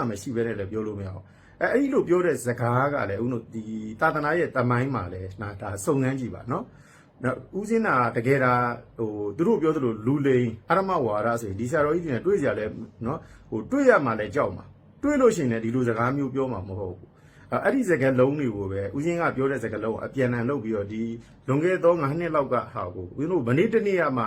မရှိပဲနဲ့လည်းပြောလို့မရအောင်အဲ့ဒီလိုပြောတဲ့စကားကလည်းဦးတို့ဒီသာသနာရဲ့တမိုင်းမှာလည်းဒါစုံစမ်းကြည့်ပါနော်ဦးစင်းနာတကယ်ဒါဟိုသူတို့ပြောသလိုလူလိန်အရမဝါဒဆိုရင်ဒီဆရာတော်ကြီးတွေနဲ့တွေ့ကြလဲနော်ဟိုတွေ့ရမှလည်းကြောက်မှာတွေ့လို့ရှိရင်လည်းဒီလိုစကားမျိုးပြောမှာမဟုတ်ဘူးအဲ့ဒီစကားလုံးတွေကိုပဲဦးစင်းကပြောတဲ့စကားလုံးအပြန်အလှန်လုပ်ပြီးတော့ဒီလွန်ခဲ့သော9နှစ်လောက်ကဟာကိုဦးတို့မနေ့တနေ့ကမှ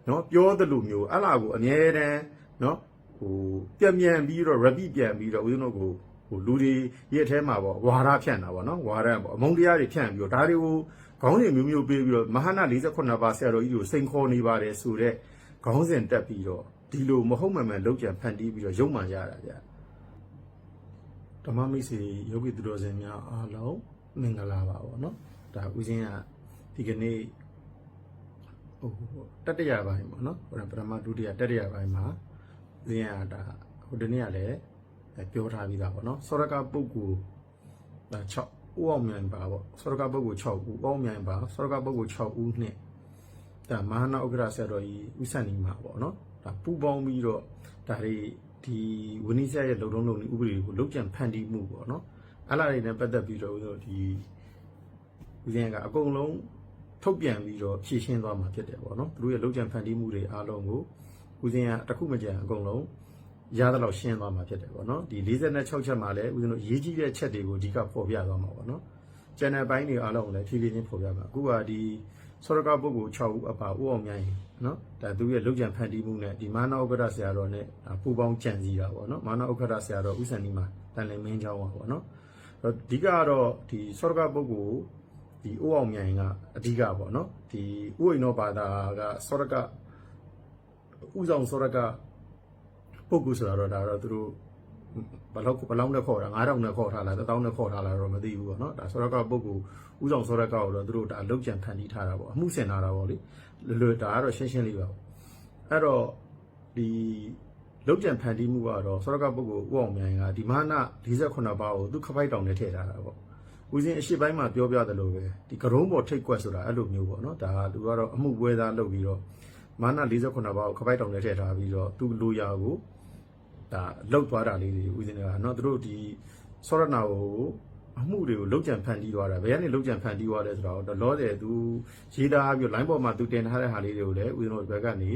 နော်ပြောသလိုမျိုးအဲ့လာကိုအမြဲတမ်းနော်ဟိုပြန်ပြီးတော့ repeat ပြန်ပြီးတော့ဦးတို့ကိုဟိုလူတွေရဲ့အထဲမှာပေါ့ဝါဒဖြန့်တာပေါ့နော်ဝါဒပေါ့အမုန်းတရားတွေဖြန့်ပြီးတော့ဒါတွေကိုခေါင်းစဉ်မျိုးမျိုးပေးပြီးတော့မဟာနာ48ပါးဆရာတော်ကြီးကိုစိန်ခေါ်နေပါတယ်ဆိုတော့ခေါင်းစဉ်တက်ပြီးတော့ဒီလိုမဟုတ်မှန်လောက်ကြံဖန်တီးပြီးတော့ရုံမှန်ရတာဗျဓမ္မမိတ်ဆွေယောဂီသူတော်စင်များအားလုံးမင်္ဂလာပါပေါ့နော်ဒါဦးစင်းကဒီကနေ့ဟိုတတိယပိုင်းပေါ့နော်ဟိုပထမဒုတိယတတိယပိုင်းမှာဦးစင်းကဒါဟိုဒီနေ့ကလည်းပြောထားပြီးသားပေါ့နော်စောရကပုဂ္ဂိုလ်ဒါ6ဦးအောင်မြိုင်ပါပေါ့စောရကပုဂ္ဂိုလ်6ဦးအောင်မြိုင်ပါစောရကပုဂ္ဂိုလ်6ဦးနဲ့ဒါမဟာနာဥက္ကရာဆရာတော်ကြီးဦးဆန်နီမှာပေါ့နော်ဒါပူပေါင်းပြီးတော့ဒါတွေဒီဝင်းနီးဆရာရဲ့လုံတုံးလုံဥပဒေကိုလုတ်ကြံဖန်တီးမှုပေါ့နော်အဲ့လာတွေနဲ့ပတ်သက်ပြီးတော့ဒီဦးဇင်းကအကုန်လုံးထုတ်ပြန်ပြီးတော့ဖြည့်ရှင်းသွားမှာဖြစ်တယ်ပေါ့နော်သူတို့ရဲ့လုတ်ကြံဖန်တီးမှုတွေအားလုံးကိုဦးဇင်းကတစ်ခုမကြံအကုန်လုံးရသလောက်ရှင်းသွားမှာဖြစ်တယ်ပေါ့နော်ဒီ46ချက်မှာလည်းဦးဇင်းတို့ရေးကြီးတဲ့ချက်တွေကိုအဓိကဖော်ပြသွားမှာပေါ့နော်ကျန်တဲ့ဘိုင်းတွေအားလုံးလည်းဖြည်းဖြည်းချင်းဖော်ပြပါအခုကဒီစောရကပုဂ္ဂိုလ်6ဦးအပါဦးအောင်မြိုင်နော်ဒါသူရဲ့လုံခြံဖန်တီးမှုနဲ့ဒီမာနဥက္ကဋ္ဌဆရာတော်နဲ့ပူပေါင်းကြံစည်တာပေါ့နော်မာနဥက္ကဋ္ဌဆရာတော်ဦးစံနီမှာတန်လင်းမင်းเจ้าပါပေါ့နော်အဓိကကတော့ဒီစောရကပုဂ္ဂိုလ်ဒီဦးအောင်မြိုင်ကအဓိကပေါ့နော်ဒီဥအိနောဘာသာကစောရကဥဆောင်စောရကပုဂ္ဂိုလ်ဆိုတာတော့ဒါတော့သူတို့ဘလောက်နဲ့ခေါ်တာ9000နဲ့ခေါ်ထားလား1000နဲ့ခေါ်ထားလားတော့မသိဘူးပေါ့နော်ဒါစောရကပုဂ္ဂိုလ်ဥဆောင်စောရကကိုတော့သူတို့ဒါလုံခြံဖန်တီးထားတာပေါ့အမှုဆင်ထားတာပေါ့လေလွယ်ဒါကတော့ရှင်းလေးပါအဲ့တော့ဒီလုံခြံဖန်တီးမှုကတော့စောရကပုဂ္ဂိုလ်ဥအောင်မြိုင်ကဒီမာန48ပါးကိုသူခပိုက်တောင်နဲ့ထည့်ထားတာပေါ့ဦးစင်းအရှိပိုင်းမှာပြောပြတယ်လို့ပဲဒီကရုံးပေါ်ထိတ်ကွက်ဆိုတာအဲ့လိုမျိုးပေါ့နော်ဒါသူကတော့အမှုပွဲသားလုပ်ပြီးတော့မာန48ပါးကိုခပိုက်တောင်နဲ့ထည့်ထားပြီးတော့သူလိုရာကိုဒါလောက်သွားတာလေးတွေဦးစင်းကနော်သူတို့ဒီစောရနာကိုအမှုတွေကိုလုံခြံဖန်တီးသွားတာဘယ်ကနေလုံခြံဖန်တီးသွားလဲဆိုတော့လောတယ်သူရေးသားပြီး line ပေါ်မှာသူတင်ထားတဲ့ဟာလေးတွေကိုလည်းဦးဇင်းတို့ဘက်ကနေ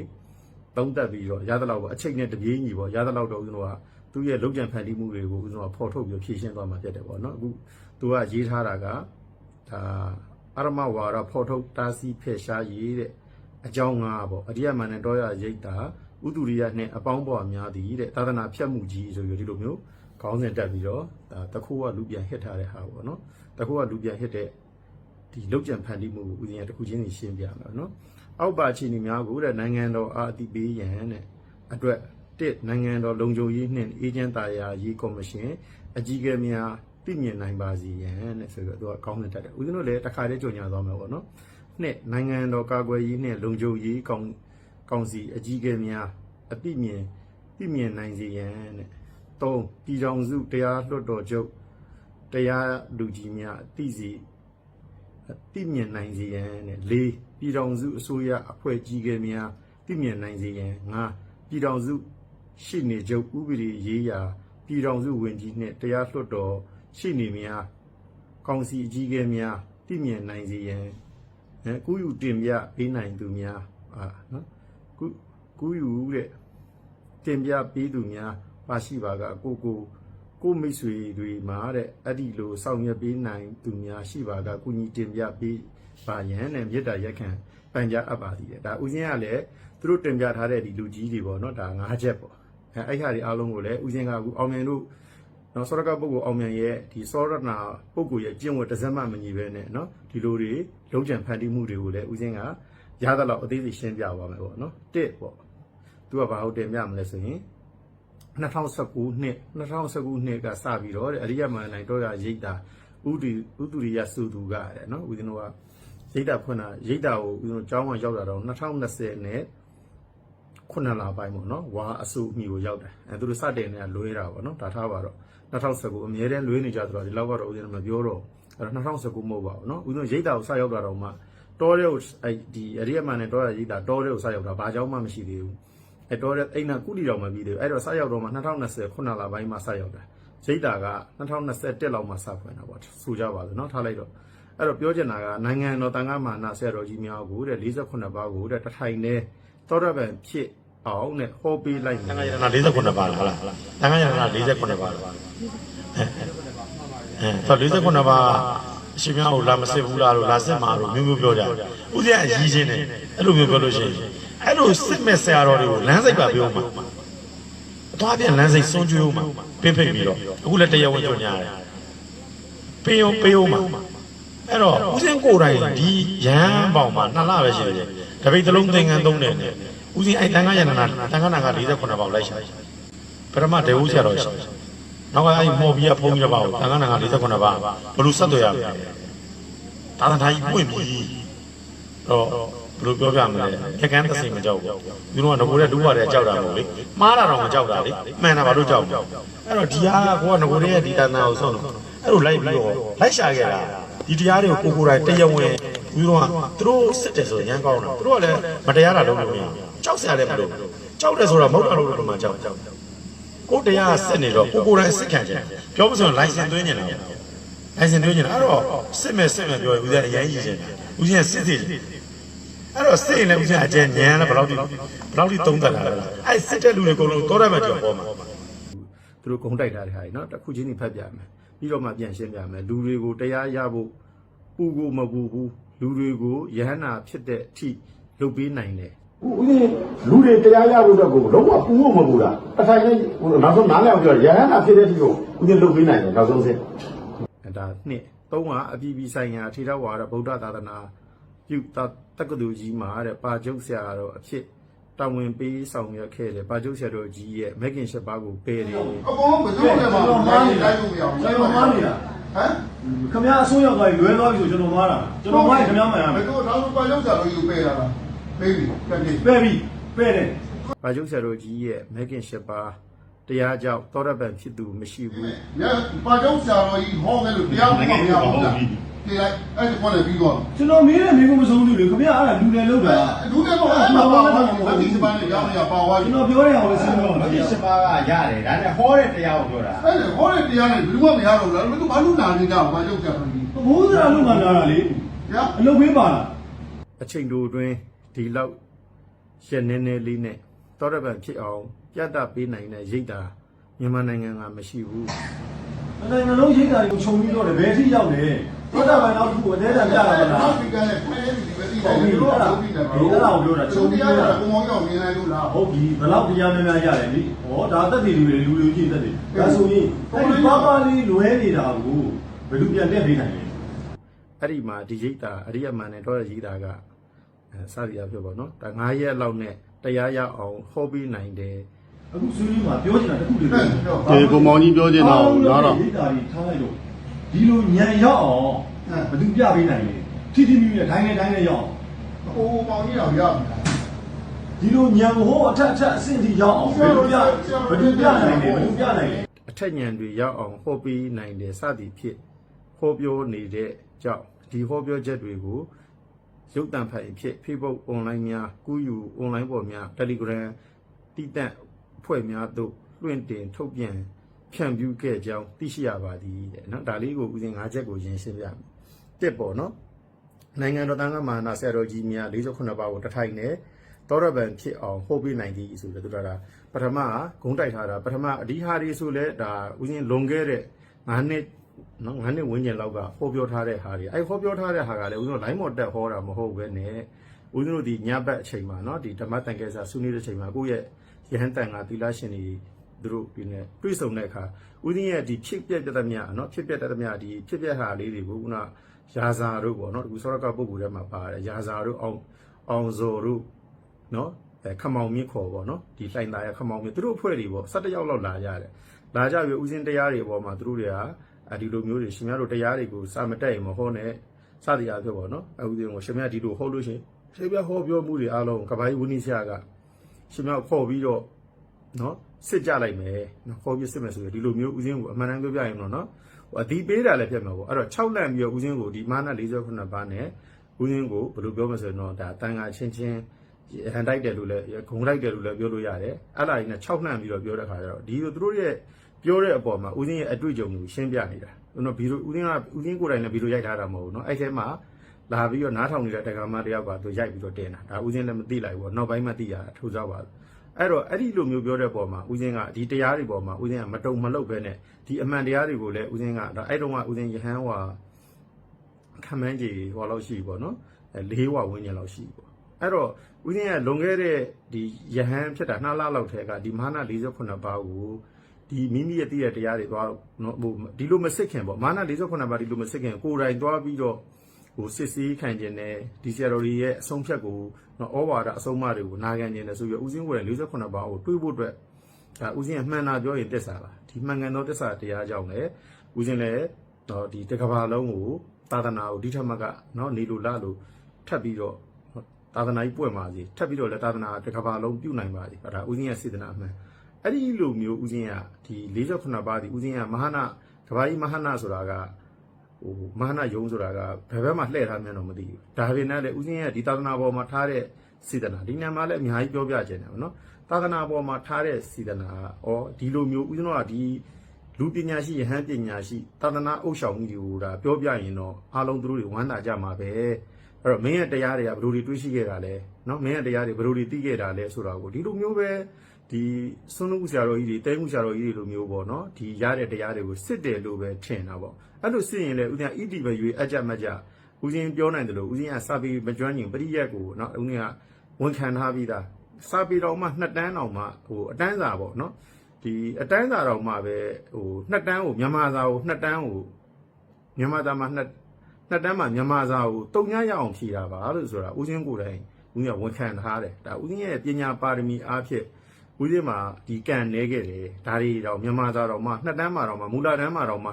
သုံးသပ်ပြီးတော့ရသလောက်ပေါ့အချိန်နဲ့တပြေးညီပေါ့ရသလောက်တော့ဦးဇင်းတို့ကသူ့ရဲ့လုံခြံဖန်တီးမှုတွေကိုဦးဇင်းတို့ကဖော်ထုတ်ပြီးဖြည့်ရှင်းသွားမှာဖြစ်တယ်ပေါ့နော်အခုသူကရေးထားတာကဒါအရမဝါဒဖော်ထုတ်တားဆီးဖယ်ရှားရေးတဲ့အကြောင်း၅ပေါ့အရိယမဏ္ဍတော်ရရိတ်တာဥတုရိယနဲ့အပေါင်းပေါ်များသည်တဲ့သာသနာဖြတ်မှုကြီးဆိုပြီးဒီလိုမျိုးခေါင်းစဉ်တက်ပြီးတော့ဒါတခိုးကလူပြန်ဟစ်ထားတဲ့ဟာပေါ့နော်တခိုးကလူပြန်ဟစ်တဲ့ဒီလောက်ကြံဖန်တီးမှုကိုဦးဇင်းရတစ်ခုချင်းရှင်းပြမယ်နော်အောက်ပါချီနီများကိုတဲ့နိုင်ငံတော်အာအတိပေးရန်တဲ့အတွက်တစ်နိုင်ငံတော်လုံခြုံရေးနှင့်အေဂျင့်တာယာရေးကော်မရှင်အကြီးအကဲများသိမြင်နိုင်ပါစေရန်တဲ့ဆိုတော့သူကခေါင်းစဉ်တက်တယ်ဦးဇင်းတို့လည်းတစ်ခါတည်းကြုံညာသွားမယ်ပေါ့နော်နှစ်နိုင်ငံတော်ကာကွယ်ရေးနှင့်လုံခြုံရေးကောင်စီအကြီးအကဲများအသိမြင်နိုင်စေရန်တဲ့3ပြည်ထောင်စုတရားလွှတ်တော်ချုပ်တရားလူကြီးများသိမြင်နိုင်စေရန်နဲ့4ပြည်ထောင်စုအစိုးရအဖွဲ့ကြီးကဲများသိမြင်နိုင်စေရန်5ပြည်ထောင်စုရှိနေချုပ်ဥပဒေရေးရာပြည်ထောင်စုဝန်ကြီးနှင့်တရားလွှတ်တော်ရှိနေများကောင်စီအကြီးကဲများသိမြင်နိုင်စေရန်ကူးယူတင်ပြပေးနိုင်သူများနော်ကူးယူတဲ့တင်ပြပေးသူများပါရှိပါကကိုမိတ်ဆွေတွေမှာတဲ့အဲ့ဒီလိုဆောင်ရွက်ပေးနိုင်သူများရှိပါကကုညီတင်ပြပေးပါရန်နဲ့မေတ္တာရက်ခံပန်ကြားအပ်ပါသည်တဲ့ဒါဦးစင်းကလည်းသူတို့တင်ပြထားတဲ့ဒီလူကြီးတွေပေါ့နော်ဒါ5ချက်ပေါ့အဲ့ဟာတွေအားလုံးကိုလည်းဦးစင်းကအခုအောင်မြင်တို့နော်စောရကပုဂ္ဂိုလ်အောင်မြင်ရဲ့ဒီစောရနာပုဂ္ဂိုလ်ရဲ့ကျင့်ဝတ်တစ်စက်မှမညီပဲနဲ့နော်ဒီလိုတွေလုံးချံဖန်တီးမှုတွေကိုလည်းဦးစင်းကရသလောက်အသေးစိတ်ရှင်းပြပါမယ်ပေါ့နော်တစ်ပေါ့သူကဘာဟုတ်တယ်မြမလဲဆိုရင်2019နှစ်ကစပြီးတော့အရိယမဏ္ဍိုင်တော်ရရိတ်တာဥတုရိယစုသူကတဲ့နော်ဦးဇင်းတို့ကရိတ်တာဖွင့်တာရိတ်တာကိုဦးဇင်းတို့ကျောင်းမှာရောက်တာတော့2020နဲ့9လပိုင်းပေါ့နော်ဝါအစုအမိကိုရောက်တယ်သူတို့စတင်နေတာလွဲတာပေါ့နော်ဒါထားပါတော့2019အမြဲတမ်းလွဲနေကြဆိုတော့ဒီလောက်ကတော့ဦးဇင်းတို့မပြောတော့အဲ့တော့2019မဟုတ်ပါဘူးနော်ဦးဇင်းတို့ရိတ်တာကိုစရောက်တာတော့မှတောတဲ့ကိုဒီအရိယမဏ္ဍိုင်တော်ရရိတ်တာတောတဲ့ကိုစရောက်တာဘာကြောင့်မှမရှိသေးဘူး တော်တဲ့အိမ်နာကုတီတော်မှပြီးတယ်အဲ့တော့စရောက်တော့မှ2020ခုနှစ်လပိုင်းမှာစရောက်တာရိတ်တာက2021လောက်မှာစဖွင့်တာပေါ့ဆိုကြပါစို့เนาะထားလိုက်တော့အဲ့တော့ပြောချင်တာကနိုင်ငံတော်တန်ခါမာနဆရာတော်ကြီးများကိုတဲ့48ပါးကိုတဲ့တထိုင်နဲ့သောရပန်ဖြစ်အောင်နဲ့ဟောပေးလိုက်တယ်တန်ခါရဏ48ပါးလားဟုတ်လားတန်ခါရဏ48ပါးဆို48ပါးအရှင်များကိုလာမစစ်ဘူးလားလို့လာစစ်မှာလို့မျိုးပြောကြတယ်ဦးဇင်းအကြီးချင်းနဲ့အဲ့လိုမျိုးပြောလို့ရှိရင်အဲ့လိုစစ်မဲ့ဆရာတော်တွေကိုလမ်းစိတ်ပါပြောမှာအသွားပြန်လမ်းစိတ်စွန့်ကြွေးဦးမှာပင်းဖိတ်ပြီးတော့အခုလည်းတရားဝင်ကြညာတယ်ပေးဦးမှာအဲ့တော့ဦးဇင်းကိုယ်တိုင်ဒီရဟန်းပေါင်မှာ2လပဲရှိတယ်တပိတ်သလုံးသင်္ကန်းသုံးတယ်နဲ့ဦးဇင်းအဲ့တန်ခါရဏနာတန်ခါနာက48ပေါင်လိုက်ရှာပထမဒေဝဆရာတော်ရှိနောက်ကအဲ့မော်ပြီးဖုံးရပါဘူးတန်ခါနာက48ပါဘလို့ဆက်သွယ်ရမလဲသာသနာကြီးပွင့်ပြီတော့ဘလို့ပြောပြမလဲခက်ကန်းသစိမကြောက်ဘူးသူတို့ကငကိုတဲ့ဒူးပါတဲ့ကြောက်တာမဟုတ်လေမှားတာတော့မကြောက်တာလေမှန်တာဘာလို့ကြောက်အဲ့တော့ဒီဟာကကိုကငကိုတဲ့ဒီတန်နာကိုဆုံးတော့အဲ့လိုလိုက်ပြီးတော့လိုက်ရှာခဲ့တာဒီတရားတွေကိုကိုယ်တိုင်တရားဝင်သူတို့ကသူတို့စစ်တယ်ဆိုရန်ကောင်းတာသူတို့ကလည်းမတရားတာလုပ်လို့မရကြောက်စရာလည်းမလိုကြောက်တယ်ဆိုတာမဟုတ်တာလို့မှကြောက်ကိုတရားစစ်နေတော့ကိုယ်တိုင်စစ်ခံကြပြောမစံလိုင်စင်သွင်းနေတာလိုင်စင်သွင်းနေတာအဲ့တော့စစ်မဲ့ပြောရင်ဦးဇင်းအရင်ကြီးတယ်ဦးဇင်းစစ်သေးတယ်အဲ့တော့စစ်ရင်လည်းဦးဇင်းအကျဉ်းညံလည်းဘယ်လောက်ထိသုံးသပ်တာလဲအဲ့စစ်တဲ့လူတွေအကုန်လုံးတောရမှကြောက်ပေါ်မှာသူတို့ဂုံတိုက်ထားတဲ့ဟာကြီးနော်တစ်ခုချင်းနေဖတ်ပြမယ်ပြီးတော့မှပြန်ရှင်းပြမယ်လူတွေကိုတရားရဖို့ပူကိုမပူဘူးလူတွေကိုယဟန္တာဖြစ်တဲ့အထိလုပ်ပေးနိုင်တယ်ဦးဇင်းလူတွေတရားရဖို့တော့ကိုလုံးဝပူဖို့မပူတာအထိုင်နဲ့နောက်ဆုံးနားလည်အောင်ပြောယဟန္တာဖြစ်တဲ့အထိကိုဦးဇင်းလုပ်ပေးနိုင်တယ်နောက်ဆုံးစစ်ဒါနှစ်သုံးကအပြည်ပြည်ဆိုင်ရာထေရဝါဒဗုဒ္ဓသာသနာပြုတက္ကသိုလ်ကြီးမှာတဲ့ပါကျုပ်ဆရာတော်အဖြစ်တာဝန်ပေးဆောင်ရွက်ခဲ့တယ်ပါကျုပ်ဆရာတော်ကြီးရဲ့မဂ်ကင်၈ပါးကိုပယ်တယ်အကုန်လုံးဘယ်သူမှမမားနေလိုက်လို့မရဘူးကျွန်တော်မားနေတာဟမ်ခင်ဗျားအစိုးရကလွဲသွားပြီဆိုကျွန်တော်မားတာကျွန်တော်မားရင်ခင်ဗျားမှန်ရမယ်ဘယ်တော့တော့ပါကျုပ်ဆရာတော်ကြီးကိုပယ်ရတာပေးပြီပယ်တယ်ပါကျုပ်ဆရာတော်ကြီးရဲ့မဂ်ကင်၈ပါးတရားကြောင့်သောရပန်ဖြစ်သူမရှိဘူးညပါကျုပ်ဆရာတော်ကြီးဟောခဲ့လို့တရားမရဘူးတရားအဲ့ဒီခေါ်နေပြီးတော့ကျွန်တော်မေးတဲ့မိကုမဆုံးသူလေခင်ဗျာအဲ့ဒါလူတယ်လောက်တာလူတယ်တော့အဲ့မှာပါပါဒီစပန်းနဲ့ရောင်းရပါသွားကျွန်တော်ပြောရအောင်လေစဉ်းစားတော့ဒီစပန်းကရတယ်ဒါနဲ့ဟောတဲ့တရားကိုပြောတာအဲ့ဒါဟောတဲ့တရားနဲ့ဘယ်သူမှမရတော့ဘူးလားဘယ်သူဘာလို့နာနေကြအောင်ပါကျုပ်ဆရာတော်ကြီးဘိုးစရာလို့မှနာတာလေညာအလုပ်ပေးပါလားအချိန်တိုအတွင်းဒီလောက်ရက်နေနေလေးနဲ့သောရပန်ဖြစ်အောင်ပြတ်တာပေးနိုင်တဲ့ရိတ်တာမြန်မာနိုင်ငံကမရှိဘူးနိုင်ငံလုံးရိတ်တာကိုခြုံပြီးတော့ဘယ်ထိရောက်လဲသောတာပန်နောက်တစ်ခုအသေးတာပြတာမလားဒီကနေ့ဖဲနေဒီပဲဒီပါဘူးလို့လားဒီကတော့ပြောတာခြုံပြီးတော့ဘုံမောင်းရောက်မြင်လိုက်လို့လားဟုတ်ပြီဘယ်လောက်တရားများများရတယ်လीဟောဒါသက်တည်လူတွေကြည့်သက်တည်ဒါဆိုရင်အဲဒီဘာပါလေးလွဲနေတာကိုဘယ်လိုပြန်တက်ပေးနိုင်လဲအဲ့ဒီမှာဒီရိတ်တာအရိယမန်နဲ့တော့ရိတ်တာကစသည်အဖြစ်ပေါ့နော်ဒါ9ရက်လောက်နဲ့တရားရအောင်ဟောပေးနိုင်တယ်အခုဆွေးနွေးမှာပြောချင်တာတခုတည်းပဲဒီပုံမောင်ကြီးပြောချင်တာတော့ဒါရိတ်တာကြီးထားလိုက်တော့ဒီလိုညံရောက်အောင်ဘယ်သူပြပေးနိုင်လဲထိထိမိမိနဲ့ဒိုင်းနဲ့ရောက်အောင်ဟိုပေါင်ကြီးတော့ရောက်ဒီလိုညံဟိုအထက်အဆင့်ထိရောက်အောင်ဘယ်သူပြနိုင်လဲအထက်ညံတွေရောက်အောင်ဟောပေးနိုင်တယ်စသည်ဖြစ်ဟောပြောနေတဲ့ကြောင့်ဒီဟောပြောချက်တွေကိုရုပ်တံဖိုင်ဖြစ် Facebook online များကူးယူ online ပေါ်များ Telegram တိတက်အဖွဲ့များတို့လွှင့်တင်ထုတ်ပြန်ဖြန့်ဖြူးခဲ့ကြောင်းသိရှိရပါသည်တဲ့နော်ဒါလေးကိုဦးဇင်း၅ချက်ကိုရင်းရှင်းပြမယ်တစ်ပေါ့နော်နိုင်ငံတော်တန်ခါမာနဆရာတော်ကြီးများ48ပါးကိုတထိုင်နဲ့သောရပန်ဖြစ်အောင်ဟောပေးနိုင်သည်ဆိုတော့သူတို့ကပထမဂုံးတိုက်ထားတာပထမအဒီဟာဒီဆိုလဲဒါဦးဇင်းလွန်ခဲ့တဲ့9နှစ်နော်9နှစ်ဝန်းကျင်လောက်ကဟောပြောထားတဲ့ဟာတွေအဲဟောပြောထားတဲ့ဟာကလည်းဦးဇင်းတို့ line ပေါ်တက်ဟောတာမဟုတ်ဘဲနဲ့ဦးဇင်းတို့ဒီညဘက်အချိန်မှာနော်ဒီဓမ္မတန်ခဲစာဆွေးနွေးတဲ့အချိန်မှာကိုယ့်ရဲ့ယဟန်တန်ကသီလရှင်တွေသူတို့ဒီနဲ့တွေ့ဆုံတဲ့အခါဦးဇင်းရဲ့ဒီဖြစ်ပျက်တတ်မြနော်ဖြစ်ပျက်တတ်မြဒီဖြစ်ပျက်ဟာလေးတွေကိုခုနရာဇာတို့ပေါ့နော်ဒီစောရကပုဂ္ဂိုလ်ထဲမှာပါတယ်ရာဇာတို့အောင်ဇော်တို့နော်ခမောင်မြင့်ခေါ်ပေါ့နော်ဒီလှိုင်သားရခမောင်မြင့်သူတို့အဖွဲ့တွေပေါ့17ယောက်လောက်လာကြတယ်လာကြပြီးဦးဇင်းတရားတွေပေါ်မှာသူတို့တွေကဒီလိုမျိုးတွေရှင်များတို့တရားတွေကိုစာမတက်ရင်မဟောနဲ့စသည်အားဖြင့်ပေါ့နော်အခုဒီကိုရှင်များဒီလိုဟောလို့ရှင်ရှင်များဟောပြောမှုတွေအားလုံးကဘာကြီးဝင်းကြီးဆရာကရှင်များခေါ်ပြီးတော့နော်စစ်ကြလိုက်မယ်နော်ခေါ်ပြီးစစ်မယ်ဆိုရင်ဒီလိုမျိုးဦးဇင်းကိုအမှန်တမ်းပြောပြရင်တော့နော်အဒီပေးတာလည်းဖြစ်မှာပေါ့အဲ့တော့6လန့်ပြီးတော့ဦးဇင်းကိုဒီမာန48ပါးနဲ့ဦးဇင်းကိုဘယ်လိုပြောမလဲဆိုတော့ဒါတန်ခါချင်း ဟန်တိုက်တယ်လို့လည်းဂုံလိုက်တယ်လို့လည်းပြောလို့ရတယ်အဲ့ဒါကြီးနဲ့6နှံပြီးတော့ပြောတဲ့ခါကျတော့ဒီလိုသူတို့ရဲ့ပြောတဲ့အပေါ်မှာဦးစင်းရဲ့အတွေ့အကြုံကိုရှင်းပြနေတာဗီဒီယိုဦးစင်းကိုယ်တိုင်လည်းဗီဒီယိုရိုက်ထားတာမဟုတ်ဘူးเนาะအဲ့ထဲမှာလာပြီးတော့နားထောင်နေတဲ့တက္ကမတယောက်ကသူရိုက်ပြီးတော့တင်တာဒါဦးစင်းလည်းမသိလိုက်ဘူးပေါ့နောက်ပိုင်းမှသိရတာထိုးစားပါအဲ့တော့အဲ့ဒီလိုမျိုးပြောတဲ့ပုံမှာဦးစင်းကဒီတရားတွေပေါ်မှာဦးစင်းကမတုံမလှုပ်ပဲနဲ့ဒီအမှန်တရားတွေကိုလည်းဦးစင်းကဒါအဲ့တုန်းကဦးစင်းရဟန်းဟွာခမန်းကြီးဟောလောက်ရှိပေါ့နော်၄ဝဝန်းကျင်လောက်ရှိပေါ့အဲ့တော့ဦးစင်းကလွန်ခဲ့တဲ့ဒီရဟန်းဖြစ်တာ2လလောက်ထဲကဒီမဟာနာ48ပါးကိုဒီမိမိရဲ့တည်တဲ့တရားတွေသွားနော်ဟိုဒီလိုမစစ်ခင်ပေါ့မဟာနာ48ပါးဒီလိုမစစ်ခင်ကိုယ်တိုင်သွားပြီးတော့ဟိုစစ်စည်းခံခြင်းနဲ့ဒီဆရာတော်ကြီးရဲ့အဆုံးဖြတ်ကိုနော်ဩဝါဒအဆုံးအမတွေကိုနာခံခြင်းနဲ့ဆိုပြီးဦးစင်းကိုယ်တိုင်48ပါးကိုတွေးဖို့အတွက်ဒါဦးစင်းကမှန်တာပြောရင်တစ္ဆာပါဒီမှန်ကန်သောတစ္ဆာတရားကြောင့်လည်းဦးစင်းလည်းတော့ဒီတစ်ကမ္ဘာလုံးကိုသာသနာကိုဒီထက်မှကနော်နေလို့လားလို့ထပ်ပြီးတော့သာသနာကြီးပွင့်ပါစေထပ်ပြီးတော့လည်းသာသနာတစ်ကမ္ဘာလုံးပြုနိုင်ပါစေဒါဦးစင်းရဲ့စေတနာအမှန်အဲ့ဒီလိုမျိုးဦးစင်းကဒီ48ပါးဒီဦးစင်းကမဟာနာကဘာကြီးမဟာနာဆိုတာကဟိုမဟာနာယုံဆိုတာကဘယ်ဘက်မှာလှည့်ထားမှန်းတော့မသိဘူးဒါပေမဲ့လည်းဦးစင်းရဲ့ဒီသာသနာပေါ်မှာထားတဲ့စေတနာဒီညမှာလည်းအများကြီးပြောပြခြင်းတယ်ဗောနော်သာသနာပေါ်မှာထားတဲ့စေတနာဩဒီလိုမျိုးဦးဇင်းတို့ကဒီလူပညာရှိယဟန်ပညာရှိသာသနာအုပ်ဆောင်မှုတွေကိုဒါပြောပြရင်တော့အားလုံးသူတို့တွေဝမ်းသာကြမှာပဲအဲ့တော့မင်းရဲ့တရားတွေကဘယ်လိုတွေတွေးရှိခဲ့တာလဲနော်မင်းရဲ့တရားတွေဘယ်လိုတွေသိခဲ့တာလဲဆိုတာကိုဒီလိုမျိုးပဲဒီဆွမ်းလုံးဆရာတော်ကြီးတွေတဲမှုဆရာတော်ကြီးတွေလိုမျိုးပေါ့နော်ဒီရတဲ့တရားတွေကိုစစ်တယ်လို့ပဲထင်တာပေါ့အဲ့လိုစစ်ရင်လေဦးဇင်းကဣတိပဲရွေအကြမကြဦးဇင်းပြောနိုင်တယ်လို့ဦးဇင်းကစာပေမကျွမ်းကျင်ပရိယတ်ကိုနော်ဦးဇင်းကဝန်ခံထားပြီးသားစာပေတော်မှ2တန်းတော်မှဟိုအတန်းစာပေါ့နော်ဒီအတန်းစာတော်မှပဲဟို2တန်းကိုမြန်မာစာကို2တန်းကိုမြန်မာသားမှာ2တန်းမှာမြန်မာစာကိုတုံညရအောင်ဖြေတာပါလို့ဆိုတာဦးဇင်းကိုယ်တိုင်ဦးဇင်းကဝန်ခံထားတယ်ဒါဦးဇင်းရဲ့ပညာပါရမီအားဖြင့်ဦးဇင်းမှာဒီကံနေခဲ့တယ်ဒါတွေတော့မြန်မာစာတော်မှ2တန်းမှာတော့မှမူလတန်းမှာတော့မ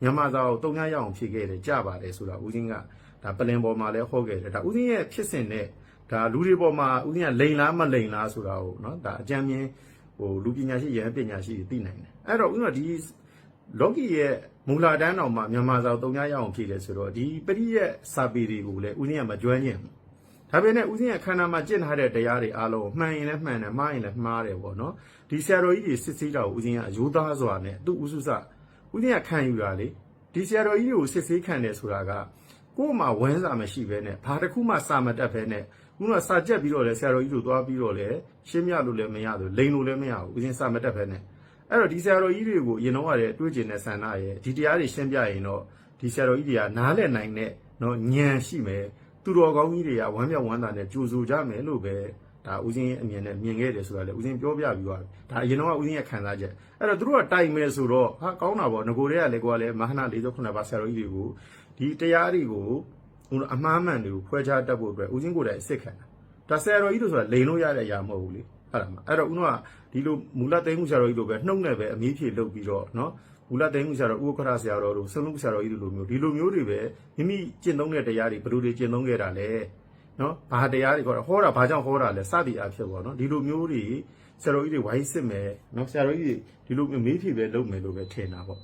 ှမြန်မာစာကိုတုံညရအောင်ဖြေခဲ့တယ်ကြပါတယ်ဆိုတာဦးဇင်းကဒါပလင်ပေါ်မှာလည်းဟောခဲ့တယ်ဒါဦးဇင်းရဲ့ဖြစ်စဉ်နဲ့ဒါလူတွေပေါ်မှာဦးဇင်းကလိန်လားမလိန်လားဆိုတာကိုเนาะဒါအကြံမြင်ဟိုလူပညာရှိရဟန်းပညာရှိတွေသိနိုင်တယ်အဲ့တော့ဦးဇင်းကဒီလောကီရဲ့မူလာတန်းတော်မှာမြန်မာစာတုံညရအောင်ဖြည့်တယ်ဆိုတော့ဒီပရိရဲ့စာပေတွေကိုလည်းဦးဇင်းကမကျွမ်းကျင်ဘူးဒါပေမဲ့ဦးဇင်းကခန္ဓာမှာကျင့်ထားတဲ့တရားတွေအားလုံးမှန်ရင်လည်းမှန်တယ်မှားရင်လည်းမှားတယ်ပေါ့နော်ဒီဆရာတော်ကြီးတွေစစ်ဆေးတာကိုဦးဇင်းကအယိုးသားစွာနဲ့သူ့ဥစုစဦးဇင်းကခံယူတာလေဒီဆရာတော်ကြီးတွေကိုစစ်ဆေးခံတယ်ဆိုတာကကိုယ်မှဝန်းစာမရှိဘဲနဲ့ဘာတစ်ခုမှစာမတက်ဘဲနဲ့ဦးကစာကြက်ပြီးတော့လဲဆရာတော်ကြီးတို့သွားပြီးတော့လဲရှင်းပြလို့လည်းမရဘူးလိန်လို့လည်းမရဘူးဦးဇင်းစာမတက်ဘဲနဲ့အဲ့တော့ဒီဆရာတော်ကြီးတွေကိုအရင်တော့ကလည်းတွေးကျင်တဲ့ဆန္ဒရဲ့ဒီတရားတွေရှင်းပြရင်တော့ဒီဆရာတော်ကြီးတွေကနားလည်နိုင်တဲ့နော်ဉာဏ်ရှိမယ်သူတော်ကောင်းကြီးတွေကဝမ်းမြောက်ဝမ်းသာနဲ့ကြိုဆိုကြမယ်လို့ပဲဒါဦးဇင်းရဲ့အမြင်နဲ့မြင်ခဲ့တယ်ဆိုတာလေဦးဇင်းပြောပြပြီးသွားပြီဒါအရင်တော့ကဦးဇင်းရဲ့ခံစားချက်အဲ့တော့သူတို့ကတိုင်မယ်ဆိုတော့ဟာကောင်းတာပေါ့ငကိုတွေကလည်းကိုကလည်းမဟာနာ48ပါးဆရာတော်ကြီးတွေကိုဒီတရားတွေကိုအမှားမှန်တွေကိုဖွဲ့ခြားတတ်ဖို့အတွက်ဦးဇင်းကိုယ်တိုင်အစ်စ်ခံတာဒါဆရာတော်ကြီးတို့ဆိုတာလိန်လို့ရတဲ့အရာမဟုတ်ဘူးလေဟုတ်လားအဲ့တော့ဦးတို့ကဒီလိုမူလသိမ်းမှုဆရာတော်ကြီးတို့ပဲနှုတ်နဲ့ပဲအမြင့်ဖြည့်လုပ်ပြီးတော့နော်မူလသိမ်းမှုဆရာတော်ဥက္ကဋ္ဌဆရာတော်တို့ဆွလုံးဆရာတော်ကြီးတို့လိုမျိုးဒီလိုမျိုးတွေပဲမိမိကျင့်သုံးတဲ့တရားတွေဘယ်လိုတွေကျင့်သုံးခဲ့တာလဲနော်ဘာတရားတွေခေါ်တာဟောတာဘာကြောင့်ဟောတာလဲစသည်အဖြစ်ပေါ့နော်ဒီလိုမျိုးတွေဆရာတော်ကြီးတွေဝိုင်းစစ်မယ်နော်ဆရာတော်ကြီးတွေဒီလိုမျိုးမေးဖြေပဲလုပ်မယ်လို့ပဲထင်တာပေါ့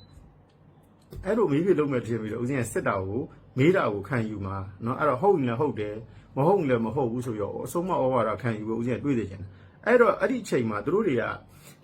အဲ့လိုမေးဖြေလုပ်မယ်ထင်ပြီးတော့ဦးဇင်းကစစ်တာကိုမေးတာကိုခံယူမှာနော်အဲ့တော့ဟုတ်ရင်လည်းဟုတ်တယ်မဟုတ်ရင်လည်းမဟုတ်ဘူးဆိုရောအဆုံးမဩဝါဒခံယူဖို့ဦးဇင်းကတွေးနေချင်တယ်အဲ့တော့အဲ့ဒီအချိန်မှာသူတို့တွေက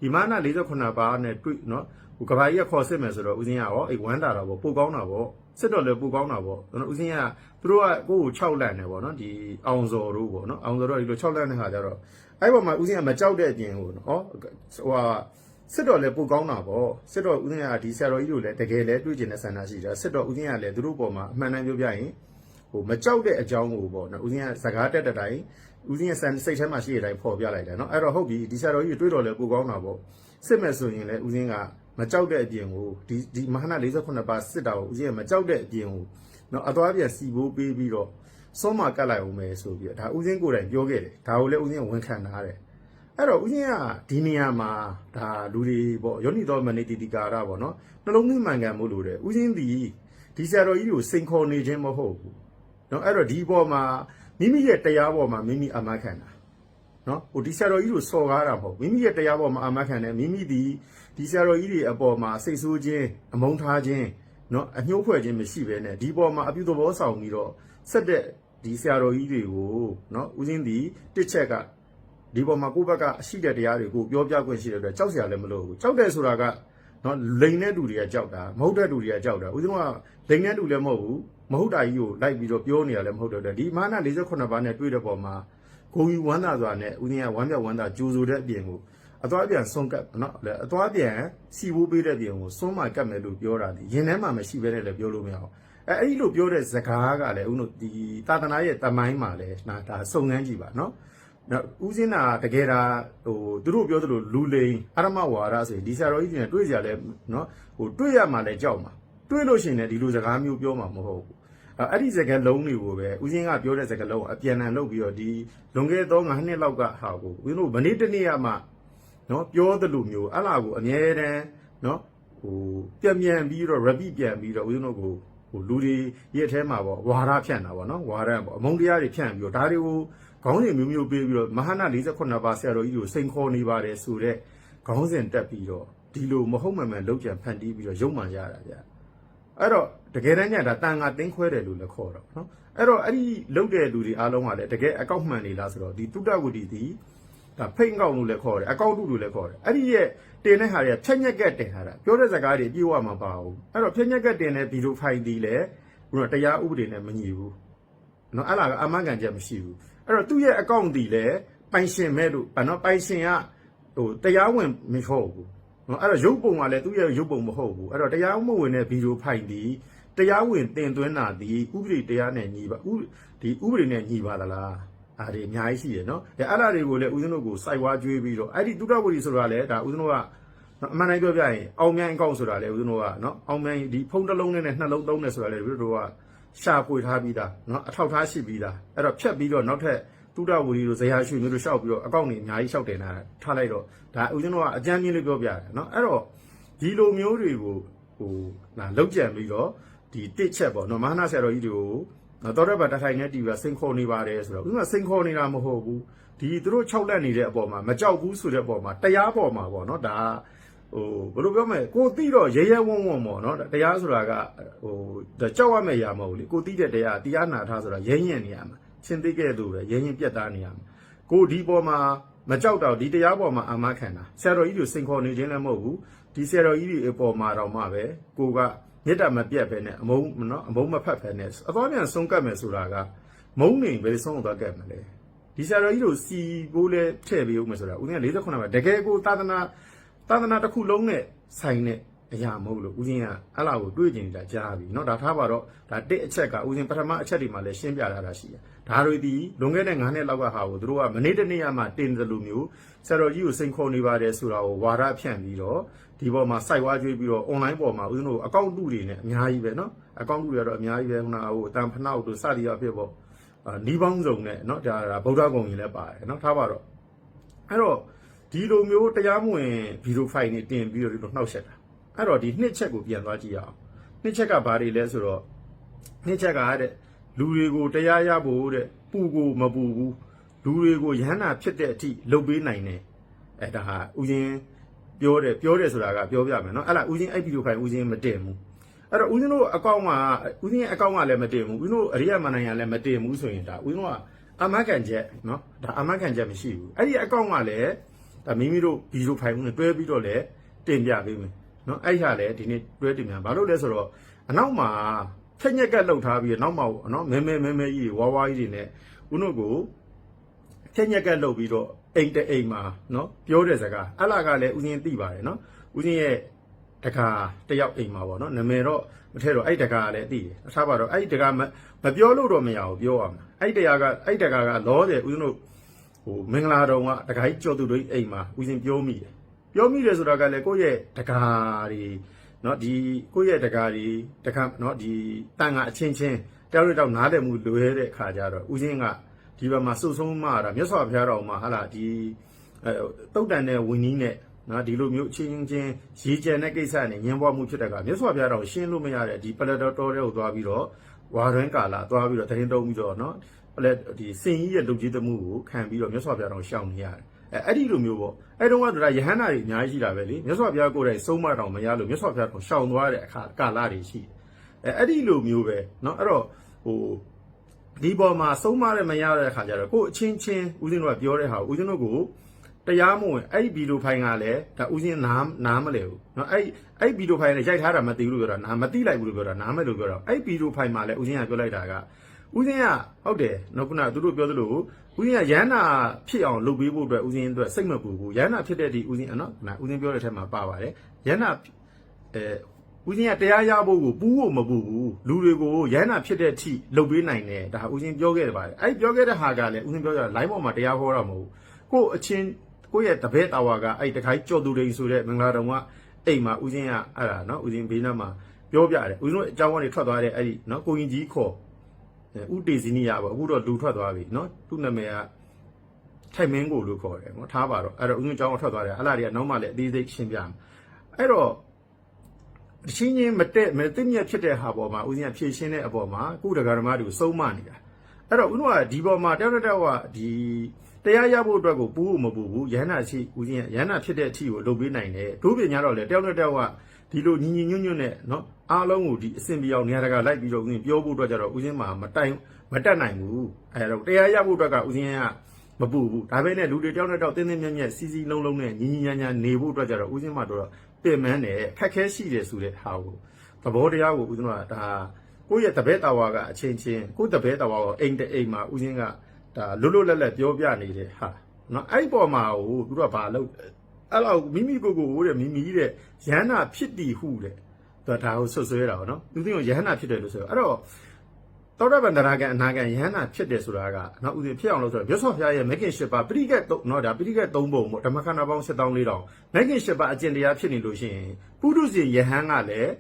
ဒီမာန48ပါးနဲ့တွေ့နော်ဟိုကဘာကြီးကခေါ်စစ်မယ်ဆိုတော့ဦးဇင်းကရောအဲ့ဝမ်းတာတော့ပိုကောင်းတာပေါ့စစ်တော့လည်းပိုကောင်းတာပေါ့နော်ဦးဇင်းကသူတို့ကကိုယ့်ကို6လန့်နေပေါ့နော်ဒီအောင်စော်တို့ပေါ့နော်အောင်စော်တို့ဒီလို6လန့်တဲ့ခါကျတော့အဲ့ပေါ်မှာဦးဇင်းကမကြောက်တဲ့အပြင်ဟိုနော်ဟိုဟာစစ်တော့လည်းပိုကောင်းတာပေါ့စစ်တော့ဦးဇင်းကဒီဆရာတော်ကြီးတို့လည်းတကယ်လည်းတွေ့ကျင်တဲ့ဆန္ဒရှိတာစစ်တော့ဦးဇင်းကလည်းသူတို့ပေါ်မှာအမှန်တမ်းပြောပြရင်ဟိုမကြောက်တဲ့အကြောင်းကိုပေါ့နော်ဦးဇင်းကစကားတက်တဲ့တိုင်းဦးဇင်းရဲ့စိတ်ထဲမှာရှိတဲ့အတိုင်းပေါ်ပြလိုက်တယ်နော်အဲ့တော့ဟုတ်ပြီဒီဆရာတော်ကြီးတွေးတော့လည်းပိုကောင်းတာပေါ့စစ်မဲ့ဆိုရင်လည်းဦးဇင်းကမကြောက်တဲ့အပြင်ကိုဒီမဟာနာ48ပါးစစ်တာကိုဦးဇင်းကမကြောက်တဲ့အပြင်ကိုနော်အသွားပြန်စီဘိုးပေးပြီးတော့စောမကတ်လိုက်အောင်မယ်ဆိုပြီးဒါဦးဇင်းကိုယ်တိုင်ပြောခဲ့တယ်ဒါကိုလည်းဦးဇင်းကဝန်ခံထားတယ်အဲ့တော့ဦးဇင်းကဒီနေရာမှာဒါလူတွေပေါ့ယောနိတော်မနေတိကာရပေါ့နော်နှလုံးသွင်းမှန်ကန်မှုလို့တယ်ဦးဇင်းဒီဆရာတော်ကြီးကိုစိန်ခေါ်နေခြင်းမဟုတ်ဘူးနော်အဲ့တော့ဒီပေါ်မှာမိမိရဲ့တရားပေါ်မှာမိမိအမခံတာနော်ဟိုဒီဆရာတော်ကြီးကိုစော်ကားတာမဟုတ်မိမိရဲ့တရားပေါ်မှာအမခံတယ်မိမိဒီဆရာတော်ကြီးတွေအပေါ်မှာစိတ်ဆိုးခြင်းအမုန်းထားခြင်းနော်အညှိုးဖွဲ့ခြင်းမရှိဘဲနဲ့ဒီပေါ်မှာအပြုသဘောဆောင်ပြီးတော့ဆက်တဲ့ဒီ ဒီဆရာတော်ကြီးတွေကိုနော်ဦးစင်းဒီတစ်ချက်ကဒီပေါ်မှာကိုယ့်ဘက်ကအရှိတဲ့တရားတွေကိုပြောပြခွင့်ရှိတဲ့အတွက်ကြောက်စရာလည်းမလိုဘူးကြောက်တယ်ဆိုတာကနော်လိန်တဲ့လူတွေကကြောက်တာမဟုတ်တဲ့လူတွေကကြောက်တာဦးစင်းကလိန်တဲ့လူလည်းမဟုတ်ဘူးမဟုတ်တာကြီးကိုလိုက်ပြီးတော့ပြောနေရလည်းမဟုတ်တဲ့အတွက်ဒီမာန48ပါးနဲ့တွေ့တဲ့ပေါ်မှာကိုကြီးဝမ်းသာစွာနဲ့ဦးစင်းကဝမ်းမြောက်ဝမ်းသာကြိုးဆိုတဲ့အပြင်ကိုအသွားပြန်ဆုံးကပ်နော်အသွားပြန်စီဝိုးပေးတဲ့ပြင်ကိုစွန်းမကပ်မယ်လို့ပြောတာဒီရင်ထဲမှာမရှိဘဲနဲ့လည်းပြောလို့မရအောင်အဲ့ဒီလိုပြောတဲ့စကားကလည်းဦးတို့ဒီသာသနာရဲ့တမိုင်းမှာလည်းဒါစုံစမ်းကြည့်ပါနော်ဦးစင်းနာတကယ်ဒါဟိုသူတို့ပြောသလိုလူလိန်အရမဝါဒဆိုရင်ဒီဆရာတော်ကြီးတွေနဲ့တွေ့ကြလဲနော်ဟိုတွေ့ရမှလည်းကြောက်မှာတွေ့လို့ရှိရင်လည်းဒီလိုစကားမျိုးပြောမှာမဟုတ်ဘူးအဲ့ဒီစကားလုံးတွေကိုပဲဦးစင်းကပြောတဲ့စကားလုံးအပြန်အလှန်လုပ်ပြီးတော့ဒီလွန်ခဲ့သော9နှစ်လောက်ကဟာကိုဦးတို့မနေ့တနေ့ကမှနော်ပြောသလိုမျိုးအဲ့လာကိုအမြဲတမ်းနော်ဟိုပြန်ပြီးတော့ repeat ပြန်ပြီးတော့ဦးဇင်းတို့ကိုဟိုလူတွေရဲ့အထဲမှာပေါ့ဝါဒဖြန့်တာပေါ့နော်ဝါဒပေါ့အမုန်းတရားတွေဖြန့်ပြီးတော့ဒါတွေကိုခေါင်းစဉ်မျိုးမျိုးပေးပြီးတော့မဟာနာ48ပါးဆရာတော်ကြီးကိုစိန်ခေါ်နေပါတယ်ဆိုတော့ခေါင်းစဉ်တက်ပြီးတော့ဒီလိုမဟုတ်မှန်လောက်ကြံဖန်တီးပြီးတော့ရုံမှန်ရတာဗျအဲ့တော့တကယ်တမ်းကျဒါတန်ခါတင်းခွဲတယ်လို့လည်းခေါ်တော့နော်အဲ့တော့အဲ့ဒီလောက်တဲ့လူတွေအားလုံးကလည်းတကယ်အကောက်မှန်နေလားဆိုတော့ဒီတုတ္တဝတီဒီဒါဖိတ်ကောက်လို့လည်းခေါ်တယ်အကောက်တုလို့လည်းခေါ်တယ်အဲ့ဒီရဲ့တင်တဲ့ဟာတွေကဖြက်ညက်ကက်တင်ထားတာပြောတဲ့စကားတွေပြေဝမှာပါဘူးအဲ့တော့ဖြက်ညက်ကက်တင်တဲ့ဗီဒီယိုဖိုင်ဒီလည်းဘုရားတရားဥပဒေနဲ့မညီဘူးနော်အဲ့ဒါကအမှန်ကန်ချက်မရှိဘူးအဲ့တော့သူ့ရဲ့အကောင့်ဒီလည်းပိုင်ရှင်မဲ့လို့နော်ပိုင်ရှင်ကဟိုတရားဝင်မဟုတ်ဘူးနော်အဲ့တော့ရုပ်ပုံကလည်းသူ့ရဲ့ရုပ်ပုံမဟုတ်ဘူးအဲ့တော့တရားမဝင်တဲ့ဗီဒီယိုဖိုင်ဒီတရားဝင်တင်သွင်းတာဒီဥပဒေတရားနဲ့ညီပါဒီဥပဒေနဲ့ညီပါသလားအားဒီအများကြီးရှိရနော်အဲ့အဲ့ဒါတွေကိုလည်းဦးဇင်းတို့ကိုစိုက်ဝါးကြွေးပြီးတော့အဲ့ဒီတုဒ္ဒဝတီဆိုတာလည်းဒါဦးဇင်းတို့ကအမှန်တိုင်းပြောပြရင်အောင်မြိုင်အကောင့်ဆိုတာလည်းဦးဇင်းတို့ကနော်အောင်မြိုင်ဒီဖုန်းတစ်လုံးနဲ့နှလုံးသုံးနေဆိုတာလည်းဦးဇင်းတို့ကရှာပွေထားပြီးသားနော်အထောက်ထားရှိပြီးသားအဲ့တော့ဖြတ်ပြီးတော့နောက်ထပ်တုဒ္ဒဝတီတို့ဇေယျရွှေမျိုးတို့ရှောက်ပြီးတော့အကောင့်တွေအများကြီးရှောက်တင်တာထားလိုက်တော့ဒါဦးဇင်းတို့ကအကြမ်းမြင့်လေးပြောပြတယ်နော်အဲ့တော့ဒီလိုမျိုးတွေကိုဟိုလောက်ကြံပြီးတော့ဒီတစ်ချက်ပေါ့နော်မဟာနာဆရာတော်ကြီးတွေကိုတော်တော့ဗတ်တထိုင်နဲ့တီးပြီးစိန်ခေါ်နေပါတယ်ဆိုတော့ဦးကစိန်ခေါ်နေတာမဟုတ်ဘူးဒီသူတို့6လက်နေတဲ့အပေါ်မှာမကြောက်ဘူးဆိုတဲ့အပေါ်မှာတရားပေါ်မှာပေါ့နော်ဒါဟိုဘယ်လိုပြောမလဲကိုတိတော့ရဲရဲဝုံဝုံပေါ့နော်တရားဆိုတာကဟိုကြောက်ရမယ့်ຢာမဟုတ်ဘူးလေကိုတိတဲ့တရားနာထားဆိုတာရဲရင်နေရမှာချင်းသိခဲ့လို့ပဲရဲရင်ပြတ်သားနေရမှာကိုဒီပေါ်မှာမကြောက်တော့ဒီတရားပေါ်မှာအာမခံတာဆရာတော်ကြီးတွေစိန်ခေါ်နေခြင်းလည်းမဟုတ်ဘူးဒီဆရာတော်ကြီးတွေအပေါ်မှာတော့မှပဲကိုကမြတ်တာမပြတ်ပဲနဲ့အမုန်းနော်အမုန်းမဖတ်ပဲနဲ့အသွားပြန်ဆုံးကတ်မယ်ဆိုတာကမုန်းနေပဲဆုံးသွားကတ်မယ်လေဒီဆရာတော်ကြီးတို့စီကိုလဲထည့်ပေးဦးမယ်ဆိုတာဦးဇင်းက48မှာတကယ်ကိုသာသနာတစ်ခုလုံးနဲ့ဆိုင်တဲ့အရာမဟုတ်လို့ဦးဇင်းကအဲ့လာကိုတွေးကျင်နေတာကြားပြီเนาะဒါထားပါတော့ဒါတစ်အချက်ကဦးဇင်းပထမအချက်တွေမှာလည်းရှင်းပြထားတာရှိတယ်ဒါတွေဒီလွန်ခဲ့တဲ့9နှစ်လောက်ကဟာကိုတို့ကမနေ့တနေ့မှတင်တယ်လို့မျိုးဆရာတော်ကြီးကိုစိန်ခေါ်နေပါတယ်ဆိုတာကိုဝါဒဖြန့်ပြီးတော့ဒီပေါ်မှာစိုက်ဝါးကြွေးပြီးတော့ online ပေါ်မှာဦးဇင်းတို့အကောင့်တုတွေနဲ့အများကြီးပဲเนาะအကောင့်တုတွေကတော့အများကြီးပဲခုနဟိုအတန်ဖနောက်တို့စသည်အဖြစ်ပေါ့နီးပေါင်းစုံနဲ့เนาะဒါဗုဒ္ဓဂုံကြီးလည်းပါတယ်เนาะထားပါတော့အဲ့တော့ဒီလိုမျိုးတရားမဝင်ဗီဒီယိုဖိုင်တွေတင်ပြီးတော့ဒီလိုနှောက်ယှက်တာအဲ့တော့ဒီနှစ်ချက်ကိုပြန်သွားကြည့်ရအောင်နှစ်ချက်ကဘာတွေလဲဆိုတော့နှစ်ချက်ကတဲ့လူတွေကိုတရားရဖို့တဲ့ပူကိုမပူဘူးလူတွေကိုရဟန္တာဖြစ်တဲ့အထိလုပ်ပေးနိုင်တယ်အဲ့ဒါဟာဥစဉ်ပြောတယ်ဆိုတာကပြောပြမယ်เนาะအဲ့လားဥစဉ်အဲ့ဗီဒီယိုဖိုင်ဥစဉ်မတင်ဘူးအဲ့တော့ဥစဉ်တို့အကောင့်မှာဥစဉ်ရဲ့အကောင့်ကလည်းမတင်ဘူးဥစဉ်တို့အရိယမဏ္ဍိုင်ကလည်းမတင်ဘူးဆိုရင်ဒါဥစဉ်တို့ကအမကန်ချက်เนาะဒါအမကန်ချက်မရှိဘူးအဲ့ဒီအကောင့်ကလည်းဒါမိမိတို့ဗီဒီယိုဖိုင်နဲ့တွဲပြီးတော့လည်းတင်ပြပေးမယ်နော်အဲ့ဟာလည်းဒီနေ့တွဲတင်ပြန်ဘာလို့လဲဆိုတော့အနောက်မှာဖြက်ညက်ကလှုပ်ထားပြီးနောက်မှာနော်မဲကြီးဝါးကြီးတွေနဲ့ဦးတို့ကိုဖြက်ညက်ကလှုပ်ပြီးတော့အိမ်အိမ်မှာနော်ပြောတဲ့စကားအဲ့လာကလည်းဦးစင်းသိပါတယ်နော်ဦးစင်းရဲ့တကာတယောက်အိမ်မှာပေါ့နော်နာမည်တော့မထည့်တော့အဲ့တကာကလည်းသိတယ်ထားပါတော့အဲ့တကာမပြောလို့တော့မရဘူးပြောရမှာအဲ့တကာကလောတယ်ဦးစင်းတို့ဟိုမင်္ဂလာတော်ကတခါကြီးကြော်သူတို့အိမ်မှာဦးစင်ပြောမိတယ်ဆိုတာကလည်းကိုယ့်ရဲ့တကားတွေเนาะဒီကိုယ့်ရဲ့တကားတွေတခါเนาะဒီတန်ကအချင်းချင်းတောက်တောက်နားတယ်မှုလွဲတဲ့ခါကျတော့ဦးစင်ကဒီဘက်မှာစုဆုံးမှာတာမြတ်စွာဘုရားတော်မှာဟာလာဒီတုတ်တန်တဲ့ဝင်းကြီးနဲ့เนาะဒီလိုမျိုးချင်းရေကျန်တဲ့ကိစ္စနဲ့ညှင်းပွားမှုဖြစ်တဲ့ကမြတ်စွာဘုရားတော်ရှင်းလို့မရတဲ့ဒီပလက်တော်တော်တွေကိုသွားပြီးတော့ဝါရင်းကာလာသွားပြီးတော့တရင်တုံးပြီးတော့เนาะဒီစင်ကြီးရဲ့လုပ်ကြီးတမှုကိုခံပြီးတော့မြတ်စွာဘုရားတော်ရှောင်နေရတယ်အဲ့ဒီလိုမျိုးပေါ့အဲ့တုန်းကဒါယဟန္တာတွေအများကြီးရှိတာပဲလေမြတ်စွာဘုရားကိုယ်တိုင်ဆုံးမတော်မရလို့မြတ်စွာဘုရားတော်ရှောင်သွားတဲ့အခါကာလတွေရှိအဲ့ဒီလိုမျိုးပဲเนาะအဲ့တော့ဟို ဒီပေါ်မှာဆုံးမရမရတဲ့ခါကျတော့ကိုအချင်းချင်းဦးဇင်းတို့ကပြောတဲ့ဟာဦးဇင်းတို့ကိုတရားမဝင်အဲ့ဗီဒီယိုဖိုင်ကလည်းဒါဦးဇင်းနားမလဲဘူးเนาะအဲ့ဗီဒီယိုဖိုင်နဲ့ရိုက်ထားတာမသိဘူးလို့ပြောတာနားမသိလိုက်ဘူးလို့ပြောတာနားမဲ့လို့ပြောတာအဲ့ဗီဒီယိုဖိုင်မှာလည်းဦးဇင်းကပြောလိုက်တာကဦးဇင်းကဟုတ်တယ်နော်ခုနကသူတို့ပြောသလိုဦးဇင်းကရဟန္တာဖြစ်အောင်လုပ်ပေးဖို့အတွက်ဦးဇင်းအတွက်စိတ်မပူဘူးရဟန္တာဖြစ်တဲ့ဒီဦးဇင်းနော်ခုနဦးဇင်းပြောတဲ့ထက်မှာပါပါတယ်ရဟန္တာဦးဇင်းကတရားရဖို့ကိုပူးဖို့မပူဘူးလူတွေကိုရဟန္တာဖြစ်တဲ့အထိလုပ်ပေးနိုင်တယ်ဒါဦးဇင်းပြောခဲ့တယ်ပါတယ်အဲ့ပြောခဲ့တဲ့ဟာကလည်းဦးဇင်းပြောကြတာ line ပေါ်မှာတရားဟောတာမဟုတ်ဘူးကိုအချင်းကိုရဲ့တပည့်တာဝါကအဲ့တခိုင်းကြော်သူတွေဆိုတဲ့မင်္ဂလာတော်ကအိမ်မှာဦးဇင်းကအဲ့ဒါနော်ဦးဇင်းဘေးနားမှာပြောပြတယ်ဦးဇင်းတို့အကြောင်းကနေထွက်သွားတဲ့အဲ့ဒီနော်ကိုရင်ကြီးခေါ်ဥတေဇီနီယာပေါ့အခုတော့လူထွက်သွားပြီနော်သူ့နာမည်ကထိုက်မင်းကိုလို့ခေါ်တယ်နော်ထားပါတော့အဲ့တော့ဦးဇင်းအကြောင်းထွက်သွားတယ်အဲ့လားတွေကနောက်မှလည်းအသေးစိတ်ရှင်းပြမယ်အဲ့တော့အချင်းချင်းမသိမြတ်ဖြစ်တဲ့ဟာပေါ်မှာဦးဇင်းကဖြည့်ရှင်းတဲ့အပေါ်မှာကုဒဂရမတွေကိုစုံမနေတာအဲ့တော့ဦးတို့ကဒီပေါ်မှာတောက်တောက်ကဒီတရားရဖို့အတွက်ကိုပူးဖို့မပူဘူးရဟန္တာရှိဦးဇင်းရဟန္တာဖြစ်တဲ့အထီကိုလုပ်ပေးနိုင်တယ်တို့ပညာတော့လေတောက်တောက်ကဒီလိုညီညွတ်နဲ့နော်အားလုံးကိုဒီအစင်ပြောင်းနေရာတကာလိုက်ပြီးတော့ဦးဇင်းပြောဖို့အတွက်ကြတော့ဦးဇင်းမှာမတက်နိုင်ဘူးအဲတော့တရားရဖို့အတွက်ကဦးဇင်းကမပူဘူးဒါပေမဲ့လူတွေတောက်တောက်တင်းတင်းမြတ်မြတ်စီစီလုံးလုံးနဲ့ညီညာညာနေဖို့အတွက်ကြတော့ဦးဇင်းမှာတော့ပြင်မှန်းတယ်ခက်ခဲရှိတယ်ဆိုတဲ့ဟာကိုသဘောတရားကိုဦးဇင်းကဒါကိုယ့်ရဲ့တပည့်တာဝါကအချင်းချင်းကိုယ့်တပည့်တာဝါကိုအိမ်တအိမ်မှာဦးဇင်းကဒါလွတ်လွတ်လပ်လပ်ပြောပြနေတဲ့ဟာနော်အဲ့ဒီပေါ်မှာကိုသူတို့ကဘာလုပ်အဲ့လောက်မိမိကိုတဲ့မိမိတဲ့ရဟန္တာဖြစ်တည်ဟုတဲ့ဒါကိုဆွဆွဲတာပေါ့နော်သူသိကိုရဟန္တာဖြစ်တယ်လို့ဆိုတော့အဲ့တော့သောတာပန်တရာဂံအနာဂံယဟန္တာဖြစ်တယ်ဆိုတာကနော်ဦးဇင်းဖြစ်အောင်လို့ဆိုတော့မြတ်စွာဘုရားရဲ့မဂ်ကင်၈ပါးပရိကတ်နော်ဒါပရိကတ်၃ပုံပေါ့ဓမ္မခန္ဓာပေါင်း7400မဂ်ကင်၈ပါးအကျင့်တရားဖြစ်နေလို့ရှိရင်ပုထုဇဉ်ယဟန်ကလည်း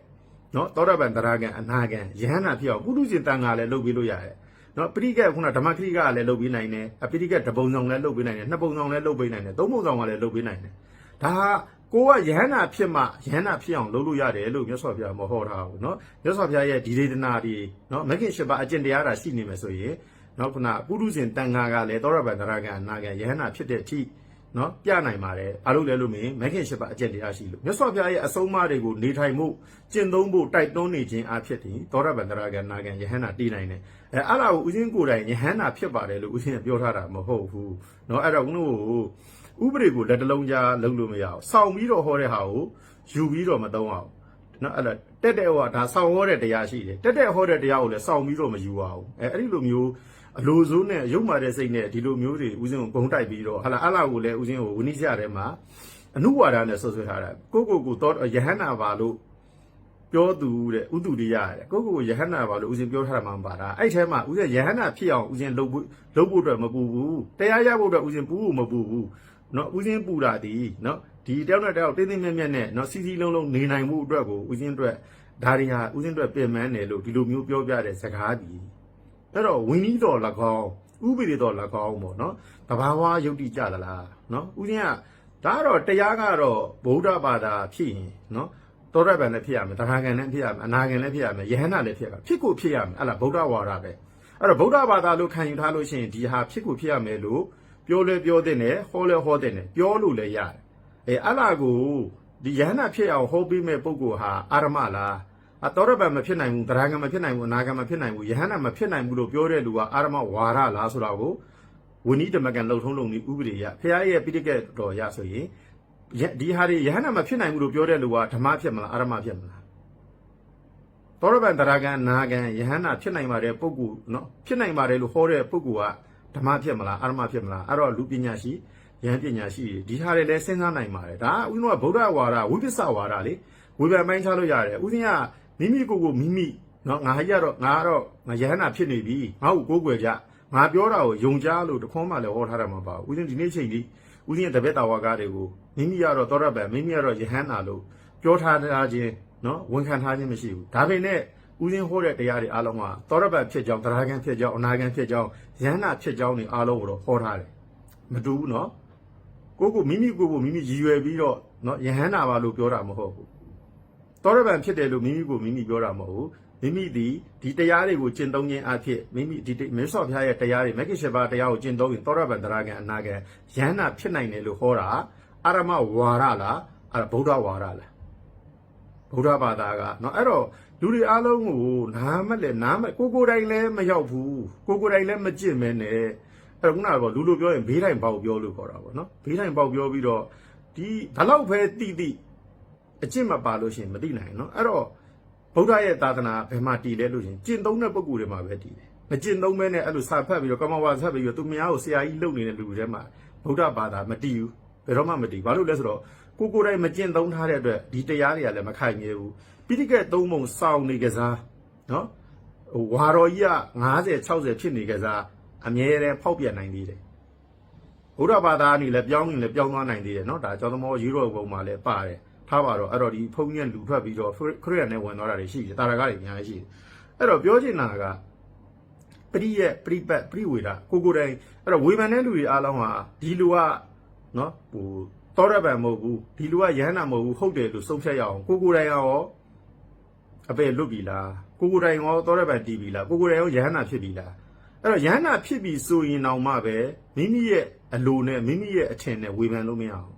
နော်သောတာပန်တရာဂံအနာဂံယဟန္တာဖြစ်အောင်ပုထုဇဉ်တန်ခါလည်းလုပ်ပြီးလို့ရတယ်နော်ပရိကတ်ခုနဓမ္မခရိကလည်းလုပ်ပြီးနိုင်တယ်အပရိကတ်တပုံဆောင်လည်းလုပ်ပြီးနိုင်တယ်နှစ်ပုံဆောင်လည်းလုပ်ပြီးနိုင်တယ်သုံးပုံဆောင်ကလည်းလုပ်ပြီးနိုင်တယ်ဒါကိုကယဟန္တာဖြစ်မှယဟန္တာဖြစ်အောင်လုပ်လို့ရတယ်လို့မြတ်စွာဘုရားမဟောထားဘူးเนาะမြတ်စွာဘုရားရဲ့ဒီဒေသနာတွေเนาะမဂ်ကင်၈ပါးအကျင့်တရားတာရှိနေမယ်ဆိုရင်เนาะခုနပုရုဇဉ်တန်ခါကလည်းသောရပန်သရဂံအနာဂံယဟန္တာဖြစ်တဲ့အထိเนาะပြနိုင်ပါတယ်ဘာလို့လဲလို့မင်းမဂ်ကင်၈ပါးအကျင့်တရားရှိလို့မြတ်စွာဘုရားရဲ့အဆုံးအမတွေကိုနေထိုင်မှုကျင့်သုံးဖို့တိုက်တွန်းနေခြင်းအဖြစ်တည်သောရပန်သရဂံအနာဂံယဟန္တာတည်နိုင်တယ်အဲ့ဒါကိုဦးဇင်းကိုယ်တိုင်ယဟန္တာဖြစ်ပါတယ်လို့ဦးဇင်းကပြောထားတာမဟုတ်ဘူးเนาะအဲ့တော့ဦးတို့ဥပဒေကိုလက်တလုံးကြားလုံးလို့မရအောင်စောင့်ပြီးတော့ဟောတဲ့ဟာကိုယူပြီးတော့မသုံးအောင်နော်အဲ့ဒါတက်တဲ့ဟောဒါစောင့်ဟောတဲ့တရားရှိတယ်တက်တဲ့ဟောတဲ့တရားကိုလည်းစောင့်ပြီးတော့မယူအောင်အဲ့ဒီလိုမျိုးအလိုစိုးနဲ့ရုပ်မာတဲ့စိတ်နဲ့ဒီလိုမျိုးတွေဦးဇင်းကိုဂုံတိုက်ပြီးတော့ဟာလာအလားကိုလည်းဦးဇင်းကိုဝိနည်းကြထဲမှာအနုဝါဒနဲ့ဆွဆွဲထားတာကိုတော့ယဟန္တာပါလို့ပြောသူတဲ့ဥတုရိယတဲ့ကိုယဟန္တာပါလို့ဦးဇင်းပြောထားတာမှမပါတာအဲ့ထဲမှာဦးဇင်းယဟန္တာဖြစ်အောင်ဦးဇင်းလုပ်ဖို့အတွက်မပူဘူးတရားရဖို့အတွက်ဦးဇင်းပူဖို့မပူဘူးနော်ဦးဇင်းပူတာဒီနော်ဒီတယောက်နဲ့တယောက်တင်းတင်းမြတ်မြတ်နဲ့နော်စီစီလုံးလုံးနေနိုင်မှုအတွက်ကိုဦးဇင်းအတွက်ဒါတွေဟာဦးဇင်းအတွက်ပြင်မှန်းတယ်လို့ဒီလိုမျိုးပြောပြတဲ့စကားဒီအဲ့တော့ဝိနည်းတော်၎င်းဥပဒေတော်၎င်းပေါ့နော်တဘာဝယုတ်တိကြသလားနော်ဦးဇင်းကဒါကတော့တရားကတော့ဗုဒ္ဓဘာသာဖြစ်ရင်နော်သောရပန်လည်းဖြစ်ရမယ်တခါကံလည်းဖြစ်ရမယ်အနာကံလည်းဖြစ်ရမယ်ယဟန္တာလည်းဖြစ်ရမယ်ဖြစ်ကိုဖြစ်ရမယ်အဲ့ဒါဗုဒ္ဓဝါဒပဲအဲ့တော့ဗုဒ္ဓဘာသာလို့ခံယူထားလို့ရှိရင်ဒီဟာဖြစ်ကိုဖြစ်ရမယ်လို့ပြောလဲပြောတဲ့နဲ့ဟောလဲဟောတဲ့နဲ့ပြောလို့လည်းရတယ်အဲ့လားကိုဒီယဟန္တာဖြစ်အောင်ဟောပေးမဲ့ပုဂ္ဂိုလ်ဟာအာရမလားသောရပန်မဖြစ်နိုင်ဘူးတရာဂံမဖြစ်နိုင်ဘူးအနာဂံမဖြစ်နိုင်ဘူးယဟန္တာမဖြစ်နိုင်ဘူးလို့ပြောတဲ့လူကအာရမဝါရလားဆိုတာကိုဝိနည်းဓမ္မကံလှုပ်ထုံးလုံနည်းဥပဒေရဖရာရဲ့ပိဋကတ်တော်ရဆိုရင်ဒီဟာတွေယဟန္တာမဖြစ်နိုင်ဘူးလို့ပြောတဲ့လူကဓမ္မဖြစ်မလားအာရမဖြစ်မလားသောရပန်တရာဂံအနာဂံယဟန္တာဖြစ်နိုင်ပါတယ်ပုဂ္ဂိုလ်နော်ဖြစ်နိုင်ပါတယ်လို့ဟောတဲ့ပုဂ္ဂိုလ်ကဓမ္မဖြစ်မလားအာရမဖြစ်မလားအဲ့တော့လူပညာရှိယဟန်ပညာရှိဒီဟာတွေလည်းစဉ်းစားနိုင်ပါတယ်ဒါဦးဇင်းကဗုဒ္ဓဝါဒဝိပဿနာဝါဒလေဝေဖန်ပိုင်းချလို့ရတယ်ဦးဇင်းကမိမိကိုမိမိနော်ငါယဟန္တာဖြစ်နေပြီငါ့ကိုကိုးကွယ်ကြငါပြောတာကိုယုံကြလို့တခွန်းမှလည်းဟောထားတာမပါဘူးဦးဇင်းဒီနေ့ချိန်ကြီးဦးဇင်းရဲ့တပည့်တော်ဝါကားတွေကိုမိမိကတော့သောရပန်မိမိကတော့ယဟန္တာလို့ပြောထားခြင်းနော်ဝန်ခံထားခြင်းမရှိဘူးဒါပေမဲ့ဦးဇင်းဟောတဲ့တရားတွေအားလုံးကသောရပန်ဖြစ်ကြောင်းတရာဂံဖြစ်ကြောင်းအနာဂံဖြစ်ကြောင်းယဟန္တာဖြစ်ကြောင်းတွေအားလုံးကိုတော့ဟောထားတယ်မတူဘူးနော်မိမိရည်ရွယ်ပြီးတော့နော်ယဟန္တာပါလို့ပြောတာမဟုတ်ဘူးသောရပန်ဖြစ်တယ်လို့မိမိပြောတာမဟုတ်ဘူးမိမိဒီတရားတွေကိုကျင့်သုံးခြင်းအဖြစ်မိမိဒီမြတ်စွာဘုရားရဲ့တရားတွေမဂ္ဂင်၈ပါးတရားကိုကျင့်သုံးရင်သောရပန်တရာဂံအနာဂံယဟန္တာဖြစ်နိုင်တယ်လို့ဟောတာအာရမဝါဒလားအဲ့ဗုဒ္ဓဝါဒလား ဗုဒ္ဓဘာသာကเนาะအဲ့တော့လူတွေအားလုံးကိုနားမလဲနားမကိုယ်တိုင်လည်းမရောက်ဘူးကိုယ်တိုင်လည်းမကြင့်မဲနဲ့အဲ့တော့ခုနကလူလိုပြောရင်ဘေးတိုင်ပေါက်ပြောလို့ခေါ်တာပေါ့เนาะဘေးတိုင်ပေါက်ပြောပြီးတော့ဒီဘလောက်ပဲတိအကျင့်မပါလို့ရှိရင်မသိနိုင်เนาะအဲ့တော့ဗုဒ္ဓရဲ့သာသနာဘယ်မှာတည်လဲလို့ရှိရင်ကျင့်သုံးတဲ့ပုဂ္ဂိုလ်တွေမှာပဲတည်တယ်မကျင့်သုံးမဲနဲ့အဲ့လိုစာဖတ်ပြီးတော့ကမ္မဝါဆက်ပြီးတော့သူများကိုဆရာကြီးလုပ်နေတဲ့လူတွေထဲမှာဗုဒ္ဓဘာသာမတည်ဘူးဘယ်တော့မှမတည်ဘာလို့လဲဆိုတော့ကိုယ်တိုင်မကျင့်သုံးထားတဲ့အတွက်ဒီတရားတွေကလည်းမခိုင်မြဲဘူးပိဋကတ်သုံးပုံစောင့်နေကြစားเนาะဝါတော်ကြီးက50 60ဖြစ်နေကြစားအမြဲတမ်းဖောက်ပြန်နိုင်သေးတယ်ဗုဒ္ဓဘာသာအနေနဲ့ပြောင်းသွားနိုင်သေးတယ်เนาะဒါကျောင်းသမောရေးတော်ပုံမှာလည်းပါတယ်ထားပါတော့အဲ့တော့ဒီဖုန်းကြီးကလူထွက်ပြီးတော့ခရစ်ယာန်နဲ့ဝင်သွားတာတွေရှိတယ်တာရကတွေအများကြီးရှိတယ်အဲ့တော့ပြောချင်တာကပရိယပရိပတ်ပရိဝေဒကိုယ်တိုင်အဲ့တော့ဝေဖန်တဲ့လူတွေအားလုံးဟာဒီလူကเนาะဟိုတောရပံမဟုတ်ဘူးဒီလူကရဟန္တာမဟုတ်ဘူးဟုတ်တယ်လို့ဆုံးဖြတ်ရအောင်ကိုယ်တိုင်ရောအပေလွတ်ပြီလားကိုယ်တိုင်ရောတောရပံတည်ပြီလားကိုယ်တိုင်ရောရဟန္တာဖြစ်ပြီလားအဲ့တော့ရဟန္တာဖြစ်ပြီဆိုရင်တော့မှပဲမိမိရဲ့အလိုနဲ့မိမိရဲ့အထင်နဲ့ဝေဖန်လို့မရအောင်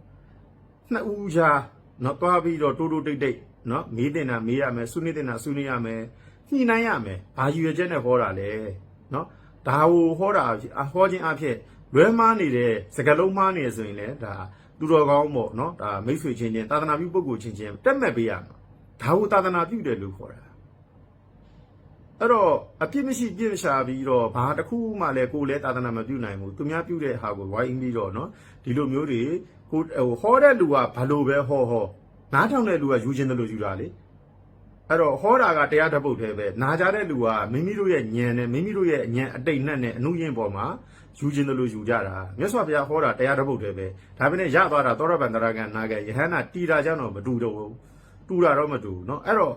နှစ်ဦးရှားเนาะတွားပြီးတော့တိုးတိတ်เนาะမေးတင်တာမေးရမယ်ဆွေးနွေးတင်တာဆွေးနွေးရမယ်ညှိနှိုင်းရမယ်ဘာယူရချက်နဲ့ဟောတာလဲเนาะဒါကိုဟောတာဟောခြင်းအဖြစ်လွဲမှားနေတဲ့စကားလုံးမှားနေဆိုရင်လည်းဒါသူတော်ကောင်းပေါ့เนาะဒါမိတ်ဆွေချင်းသာသနာပြုပုဂ္ဂိုလ်ချင်းတက်မဲ့ပေးရမှာဒါကိုသာသနာပြုတယ်လို့ခေါ်တာအဲ့တော့အပြစ်မရှိပြစ်မရှာပြီးတော့ဘာတစ်ခုမှလည်းကိုယ်လည်းသာသနာမပြုနိုင်ဘူးသူများပြုတဲ့ဟာကိုဝိုင်းပြီးတော့เนาะဒီလိုမျိုးတွေကိုဟောတဲ့လူကဘာလို့ပဲဟောနားထောင်တဲ့လူကယူခြင်းတယ်လို့ယူတာလေအဲ့တော့ဟောတာကတရားတစ်ပုဒ်တည်းပဲနာကြတဲ့လူကမိမိတို့ရဲ့ဉာဏ်နဲ့မိမိတို့ရဲ့ဉာဏ်အတိတ်နဲ့အနုယဉ်ပေါ်မှာယူခြင်းတယ်လို့ယူကြတာမြတ်စွာဘုရားဟောတာတရားတစ်ပုဒ်တည်းပဲဒါပေမဲ့ရသွားတာသောရပန်တရာကံနာကံယဟန္တာတီတာကြောင့်တော့မတူတော့ဘူးတူတာတော့မတူဘူးเนาะအဲ့တော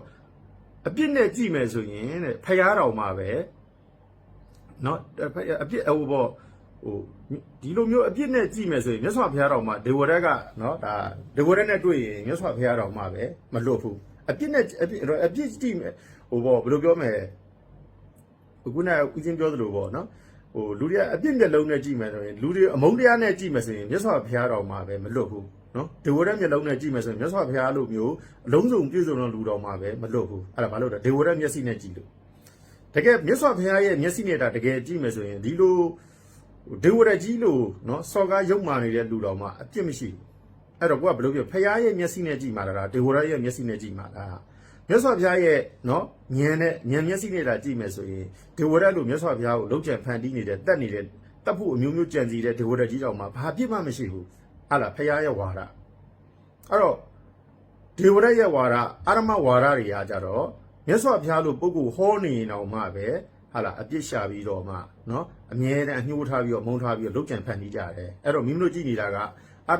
့အပြစ်နဲ့ကြည့်မယ်ဆိုရင်တဲ့ဖယားတော်မှာပဲเนาะအပြစ်ဟိုပေါ့ဟိုဒီလိုမျိုးအပြစ်နဲ့ကြည့်မယ်ဆိုရင်မြတ်စွာဘုရားတော်မှာဒေဝရက်ကเนาะဒါဒေဝရက်နဲ့တွေ့ရင်မြတ်စွာဘုရားတော်မှာပဲမလွတ်ဘူးအပြစ်နဲ့အပြစ်ကြည့်မယ်ဟိုပေါ့ဘယ်လိုပြောမလဲခုနကဦးချင်းပြောသလိုပေါ့เนาะဟိုလူတွေကအပြစ်မျက်လုံးနဲ့ကြည့်မယ်ဆိုရင်လူတွေအမုန်းတရားနဲ့ကြည့်မယ်ဆိုရင်မြတ်စွာဘုရားတော်မှာပဲမလွတ်ဘူးနော်ဒေဝရက်မျက်လုံးနဲ့ကြည့်မယ်ဆိုရင်မြတ်စွာဘုရားလိုမျိုးအလုံးစုံပြည့်စုံတဲ့လူတော်မှာပဲမလွတ်ဘူးအဲ့ဒါဘာလို့လဲဒေဝရက်မျက်စိနဲ့ကြည့်လို့တကယ်မြတ်စွာဘုရားရဲ့မျက်စိနဲ့တကယ်ကြည့်မယ်ဆိုရင်ဒီလိုဒေဝရက်ကြီးလို့နော်စော်ကားရုပ်မာနေတဲ့လူတော်မှာအပြစ်မရှိဘူးအဲ့တော့ကိုကဘယ်လိုပြောဘုရားရဲ့မျက်စိနဲ့ကြည့်မှာလားဒေဝရက်ရဲ့မျက်စိနဲ့ကြည့်မှာလားမြတ်စွာဘုရားရဲ့နော်ဉာဏ်မျက်စိနဲ့ကြည့်မယ်ဆိုရင်ဒေဝရက်လို့မြတ်စွာဘုရားကိုလုံးချဖန်တီးနေတဲ့တက်နေတဲ့တပ်ဖို့အမျိုးမျိုးကြံစီတဲ့ဒေဝရက်ကြီးတော်မှာဘာပြစ်မှမရှိဘူးဟာလားဖယားရဲ့ဝါဒအဲ့တော့ဒေဝရရဲ့ဝါဒအာရမဝါဒတွေကကြတော့မြတ်စွာဘုရားလိုပုဂ္ဂိုလ်ဟောနေအောင်မှပဲဟာလားအပြစ်ရှာပြီးတော့မှနော်အမြဲတမ်းအညှိုးထားပြီးတော့မုန်းထားပြီးတော့လုတ်ကြံဖန်တီးကြတယ်အဲ့တော့မိမိတို့ကြည့်နေတာကအ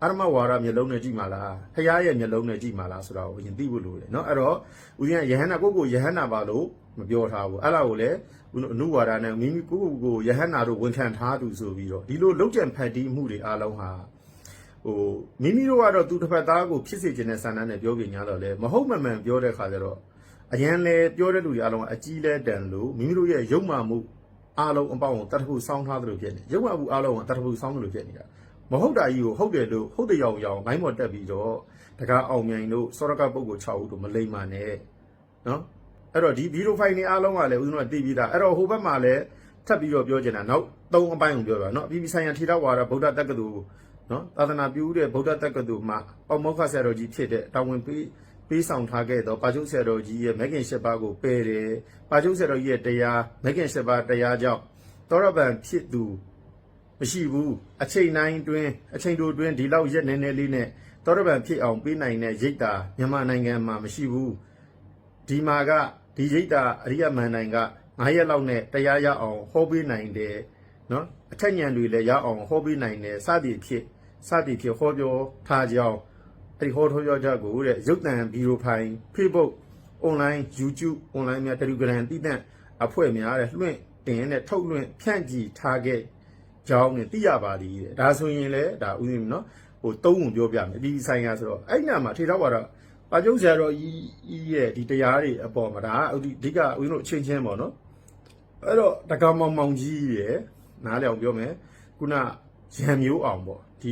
ာရမဝါဒမျက်လုံးနဲ့ကြည့်မှလားဖယားရဲ့မျက်လုံးနဲ့ကြည့်မှလားဆိုတော့အရင်သိဖို့လိုတယ်နော်အဲ့တော့ဦးဇင်းကယဟန္တာကိုယဟန္တာပါလို့မပြောထားဘူးအဲ့ဒါကိုလည်းအနုဝါဒနဲ့မိမိကိုယဟန္တာတို့ဝန်ခံထားသူဆိုပြီးတော့ဒီလိုလုတ်ကြံဖန်တီးမှုတွေအားလုံးဟာဟိုမိမိတို့ကတော့သူတစ်ဖက်သားကိုဖြစ်စေခြင်းနဲ့ဆန္ဒနဲ့ပြောကြညာတော့လေမဟုတ်မမှန်ပြောတဲ့ခါကျတော့အရန်လေပြောတဲ့လူတွေအားလုံးအကြီးလဲတန်လို့မိမိတို့ရဲ့ရုပ်မာမှုအားလုံးအပေါင်းကိုတတ်တခုစောင်းထားသလိုဖြစ်နေရုပ်မာမှုအားလုံးကိုတတ်တခုစောင်းသလိုဖြစ်နေတာမဟုတ်တာကြီးကိုဟုတ်တယ်လို့ဟုတ်တရားအောင်ဘိုင်းပေါ်တက်ပြီးတော့တကားအောင်မြိုင်တို့စောရကပုဂ္ဂိုလ်6ဦးတို့မလိမ္မာနဲ့နော်အဲ့တော့ဒီဗီဒီယိုဖိုင်တွေအားလုံးကလည်းဦးဇင်းတို့ကသိပြီးသားအဲ့တော့ဟိုဘက်မှာလည်းထပ်ပြီးတော့ပြောချင်တာနောက်3အပိုင်းကိုပြောပါနော်အပြည်ပြည်ဆိုင်ရာထေရဝါဒဗုဒ္ဓတက္ကသိုလ်နော်သာသနာပြုတဲ့ဗုဒ္ဓတက္ကသိုလ်မှာပေါမောက္ခဆရာတော်ကြီးဖြစ်တဲ့တာဝန်ပေးဆောင်ထားခဲ့တော့ပါကျုပ်ဆရာတော်ကြီးရဲ့မဂ္ဂင်7ပါးကိုပယ်တယ်ပါကျုပ်ဆရာတော်ကြီးရဲ့တရားမဂ္ဂင်7ပါးတရားကြောင့်သောရပန်ဖြစ်သူမရှိဘူးအချိန်တိုင်းတွင်အချိန်တို့တွင်ဒီလောက်ရက်နေနေလေးနဲ့သောရပန်ဖြစ်အောင်ပေးနိုင်တဲ့ရိတ်တာမြန်မာနိုင်ငံမှာမရှိဘူးဒီမှာကဒီရိတ်တာအရိယမန်နိုင်က9ရက်လောက်နဲ့တရားရအောင်ဟောပေးနိုင်တယ်နော်အထက်ညံတွေလည်းရအောင်ဟောပေးနိုင်တယ်စသည်ဖြစ်ဟောပြောထားကြောင်းအဲ့ဒီဟောထောပြောချက်ကိုတဲ့ရုပ်သံဗီဒီယိုဖိုင် Facebook online YouTube online များ Telegram တည်တဲ့အဖွဲ့များတဲ့လွှင့်တင်နဲ့ထုတ်လွှင့်ဖြန့်ကြည့်ထားခဲ့ကြောင်းနဲ့သိရပါသည်တဲ့ဒါဆိုရင်လည်းဒါဥစဉ်နော်ဟိုသုံးဝင်ပြောပြမယ်ဒီဆိုင်ရာဆိုတော့အဲ့ညမှာထေရဝါဒပါကျုပ်ဆရာတော်ကြီးရဲ့ဒီတရားတွေအပေါ်မှာဒါအဓိကဦးတို့ချင်းချင်းပေါ့နော်အဲ့တော့တက္ကမောင်ကြီးရယ်နားလည်အောင်ပြောမယ်ခုနရံမျိုးအောင်ပေါ့ဒ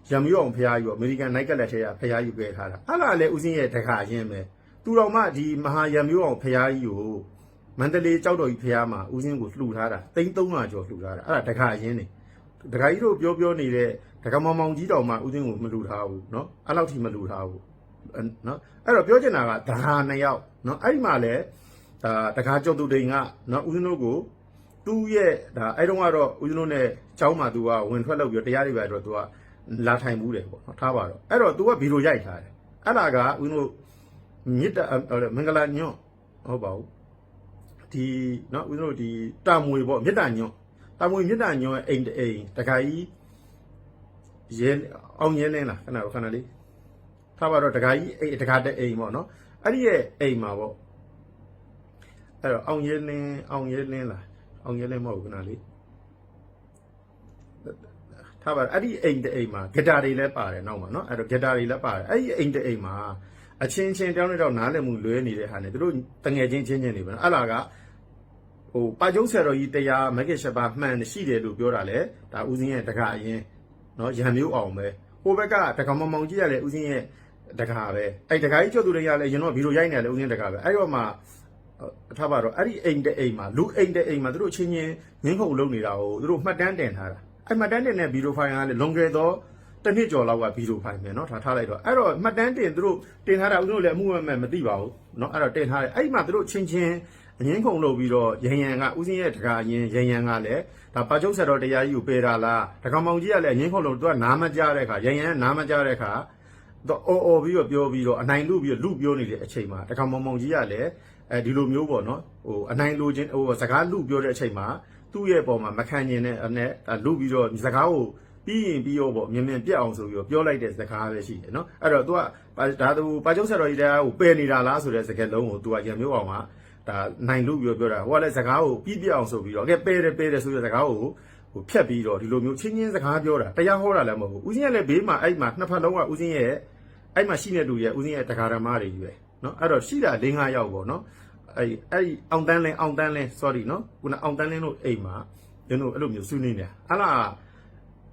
ီရ ရံမျိုးအောင်ဖျားယူအမေရိကန်နိုက်ကလက်ထဲကဖျားယူခဲ့ထားတာအဲ့ဒါလည်းဦးစင်းရဲ့တခါရင်းပဲသူတော်မှဒီမဟာရံမျိုးအောင်ဖျားကြီးကိုမန္တလေးကြောက်တော်ကြီးဖျားမှာဦးစင်းကိုလှူထားတာ300ကျော်လှူထားတာအဲ့ဒါတခါရင်းနေတခါကြီးတို့ပြောနေတဲ့တခါမောင်ကြီးတော်မှဦးစင်းကိုမလှူထားဘူးเนาะအဲ့လောက်ထိမလှူထားဘူးเนาะအဲ့တော့ပြောချင်တာကတခါ2ယောက်เนาะအဲ့ဒီမှာလည်းတခါကျော်သူတိန်ကเนาะဦးစင်းတို့ကိုသူ့ရဲ့ဒါအဲ့တုန်းကတော့ဦးဇင်းတို့နဲ့ကျောင်းမှာ तू ကဝင်ထွက်လုပ်ပြီးတရားတွေပဲတော့ तू ကလာထိုင်မှုတယ်ပေါ့နော်ထားပါတော့အဲ့တော့ तू ကဗီဒီယိုရိုက်ထားတယ်အဲ့ဒါကဦးဇင်းတို့မြစ်မင်္ဂလာညွန့်ဟုတ်ပါဘူးဒီနော်ဦးဇင်းတို့ဒီတာမွေပေါ့မြစ်တာညွန့်တာမွေမြစ်တာညွန့်ရဲ့အိမ်တအိမ်တခါကြီးရဲအောင်ရဲလင်းလားခဏလေးထားပါတော့တခါကြီးအိမ်တခါတအိမ်ပေါ့နော်အဲ့ဒီရဲ့အိမ်မှာပေါ့အဲ့တော့အောင်ရဲလင်းလားအောင်ရဲလင်းမဟုတ်ဘူးခဏလေးထားပါအဲ့ဒီအိမ်တအိမ်မှာဂီတာတွေလည်းပါတယ်နောက်မှာเนาะအဲ့တော့ဂီတာတွေလည်းပါတယ်အဲ့ဒီအိမ်တအိမ်မှာအချင်းချင်းတောင်းတော့နားလည်မှုလွဲနေတဲ့ဟာနဲ့တို့တငယ်ချင်းချင်းတွေပဲအဲ့လာကဟိုပါကျုံးဆယ်တော်ကြီးတရားမက်ကရှပါမှန်ရှိတယ်လို့ပြောတာလေဒါဦးစင်းရဲ့တကအရင်เนาะရံမျိုးအောင်ပဲဟိုဘက်ကတကမောင်ကြီးရလေဦးစင်းရဲ့တကပဲအဲ့တကကြီးကျော်သူတွေရလေရင်တော့ဗီဒီယိုရိုက်နေလေဦးစင်းတကပဲအဲ့တော့မှထားပါတော့အဲ့ဒီအိမ်တအိမ်မှာလူအိမ်တအိမ်မှာတို့ချင်းချင်းငင်းခုန်လုပ်နေတာကိုတို့မှတ်တမ်းတင်ထားတာအဲ့မှတ်တမ်းတင်တဲ့ဗီဒီယိုဖိုင်ကလည်းလွန်ခဲ့သောတစ်နှစ်ကျော်လောက်ကဗီဒီယိုဖိုင်ပဲเนาะထားလိုက်တော့အဲ့တော့မှတ်တမ်းတင်တို့တင်ထားတာဦးတို့လည်းအမှုမဲ့မသိပါဘူးเนาะအဲ့တော့တင်ထားတယ်အဲ့ဒီမှာတို့ချင်းချင်းငင်းခုန်လုပ်ပြီးတော့ရန်ကဦးစင်းရဲ့တကာရင်ရန်ကလည်းဒါပါကျုပ်ဆက်တော်တရားကြီးကိုပေးတာလားတကောင်မောင်ကြီးကလည်းငင်းခုန်လို့သူကနားမကြားတဲ့ခါရန်နားမကြားတဲ့ခါတော့အော်ပြီးတော့ပြောပြီးတော့အနိုင်လူပြီးတော့လူပြောနေတဲ့အချိန်မှာတကောင်မောင်ကြီးကလည်းဒီလိုမျိုးပေါ့နော်ဟိုအနိုင်လိုချင်းဟိုစကားလူပြောတဲ့အချိန်မှာသူ့ရဲ့ပုံမှာမခံကျင်တဲ့အနဲ့လူပြီးတော့စကားကိုပြီးရင်ပြီးရောပေါ့မြင်ပြက်အောင်ဆိုပြီးတော့ပြောလိုက်တဲ့စကားပဲရှိတယ်နော်အဲ့တော့ तू ကဒါသူပါကျုပ်ဆက်တော်ကြီးတရားကိုပယ်နေတာလားဆိုတဲ့စကားလုံးကို तू ကရံမျိုးအောင်ကဒါနိုင်လူပြီးတော့ပြောတာဟိုကလည်းစကားကိုပြီးပြက်အောင်ဆိုပြီးတော့ကဲပယ်တယ်ဆိုတဲ့စကားကိုဟိုဖြတ်ပြီးတော့ဒီလိုမျိုးချင်းစကားပြောတာတရားဟောတာလည်းမဟုတ်ဘူးဦးစင်းကလည်းဘေးမှာအဲ့မှာနှစ်ဖက်လုံးကဦးစင်းရဲ့အဲ့မှာရှိနေတူရဲ့ဦးစင်းရဲ့တက္ကရာမတွေကြီးပဲနော်အဲ့တော့ရှိတာ4-5ယောက်ပေါ့နော်အဲ့အောင်တန်းလင်း sorry နော်ခုနအောင်တန်းလင်းတို့အိမ်မှာညတို့အဲ့လိုမျိုးဆွေးနွေးနေတာဟာလား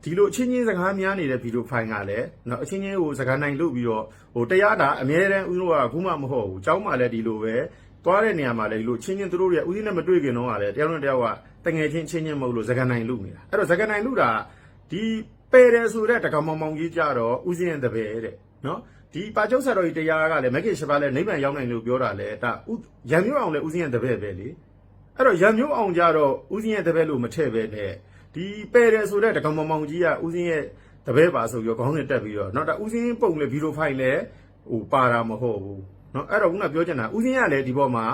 ဒီလိုအချင်းချင်းစကားများနေတဲ့ဗီဒီယိုဖိုင်ကလည်းနော်အချင်းချင်းကိုစကားနိုင်လို့ပြီးတော့ဟိုတရားတာအမြဲတမ်းဦးတို့ကခုမှမဟုတ်ဘူးအเจ้าမှလည်းဒီလိုပဲသွားတဲ့နေရာမှာလည်းဒီလိုချင်းချင်းတို့ရဲ့ဦးစင်းနဲ့မတွေ့ခင်တော့ကလည်းတယောက်နဲ့တယောက်ကတငယ်ချင်းချင်းမဟုတ်လို့စကားနိုင်လို့နေတာအဲ့တော့စကားနိုင်လို့တာဒီပယ်တယ်ဆိုတဲ့တကောင်မောင်ကြီးကြတော့ဦးစင်းရဲ့တပည့်တဲ့နော်ဒီပါကျုပ်ဆက်တော်ကြီးတရားကလည်းမက်ကေရှပါလည်းနိဗ္ဗာန်ရောက်နိုင်လို့ပြောတာလေဒါရံမျိုးအောင်လည်းဦးစင်းရဲ့တပည့်ပဲလေအဲ့တော့ရံမျိုးအောင်ကြတော့ဦးစင်းရဲ့တပည့်လို့မထည့်ပဲနဲ့ဒီပယ်တယ်ဆိုတဲ့တကောင်မောင်ကြီးကဦးစင်းရဲ့တပည့်ပါဆိုပြီးတော့ခေါင်းစဉ်တက်ပြီးတော့နော်ဒါဦးစင်းပုံလေဗီဒီယိုဖိုင်လေဟိုပါတာမဟုတ်ဘူးနော်အဲ့တော့ခုနပြောချင်တာဦးစင်းကလည်းဒီဘောမှာ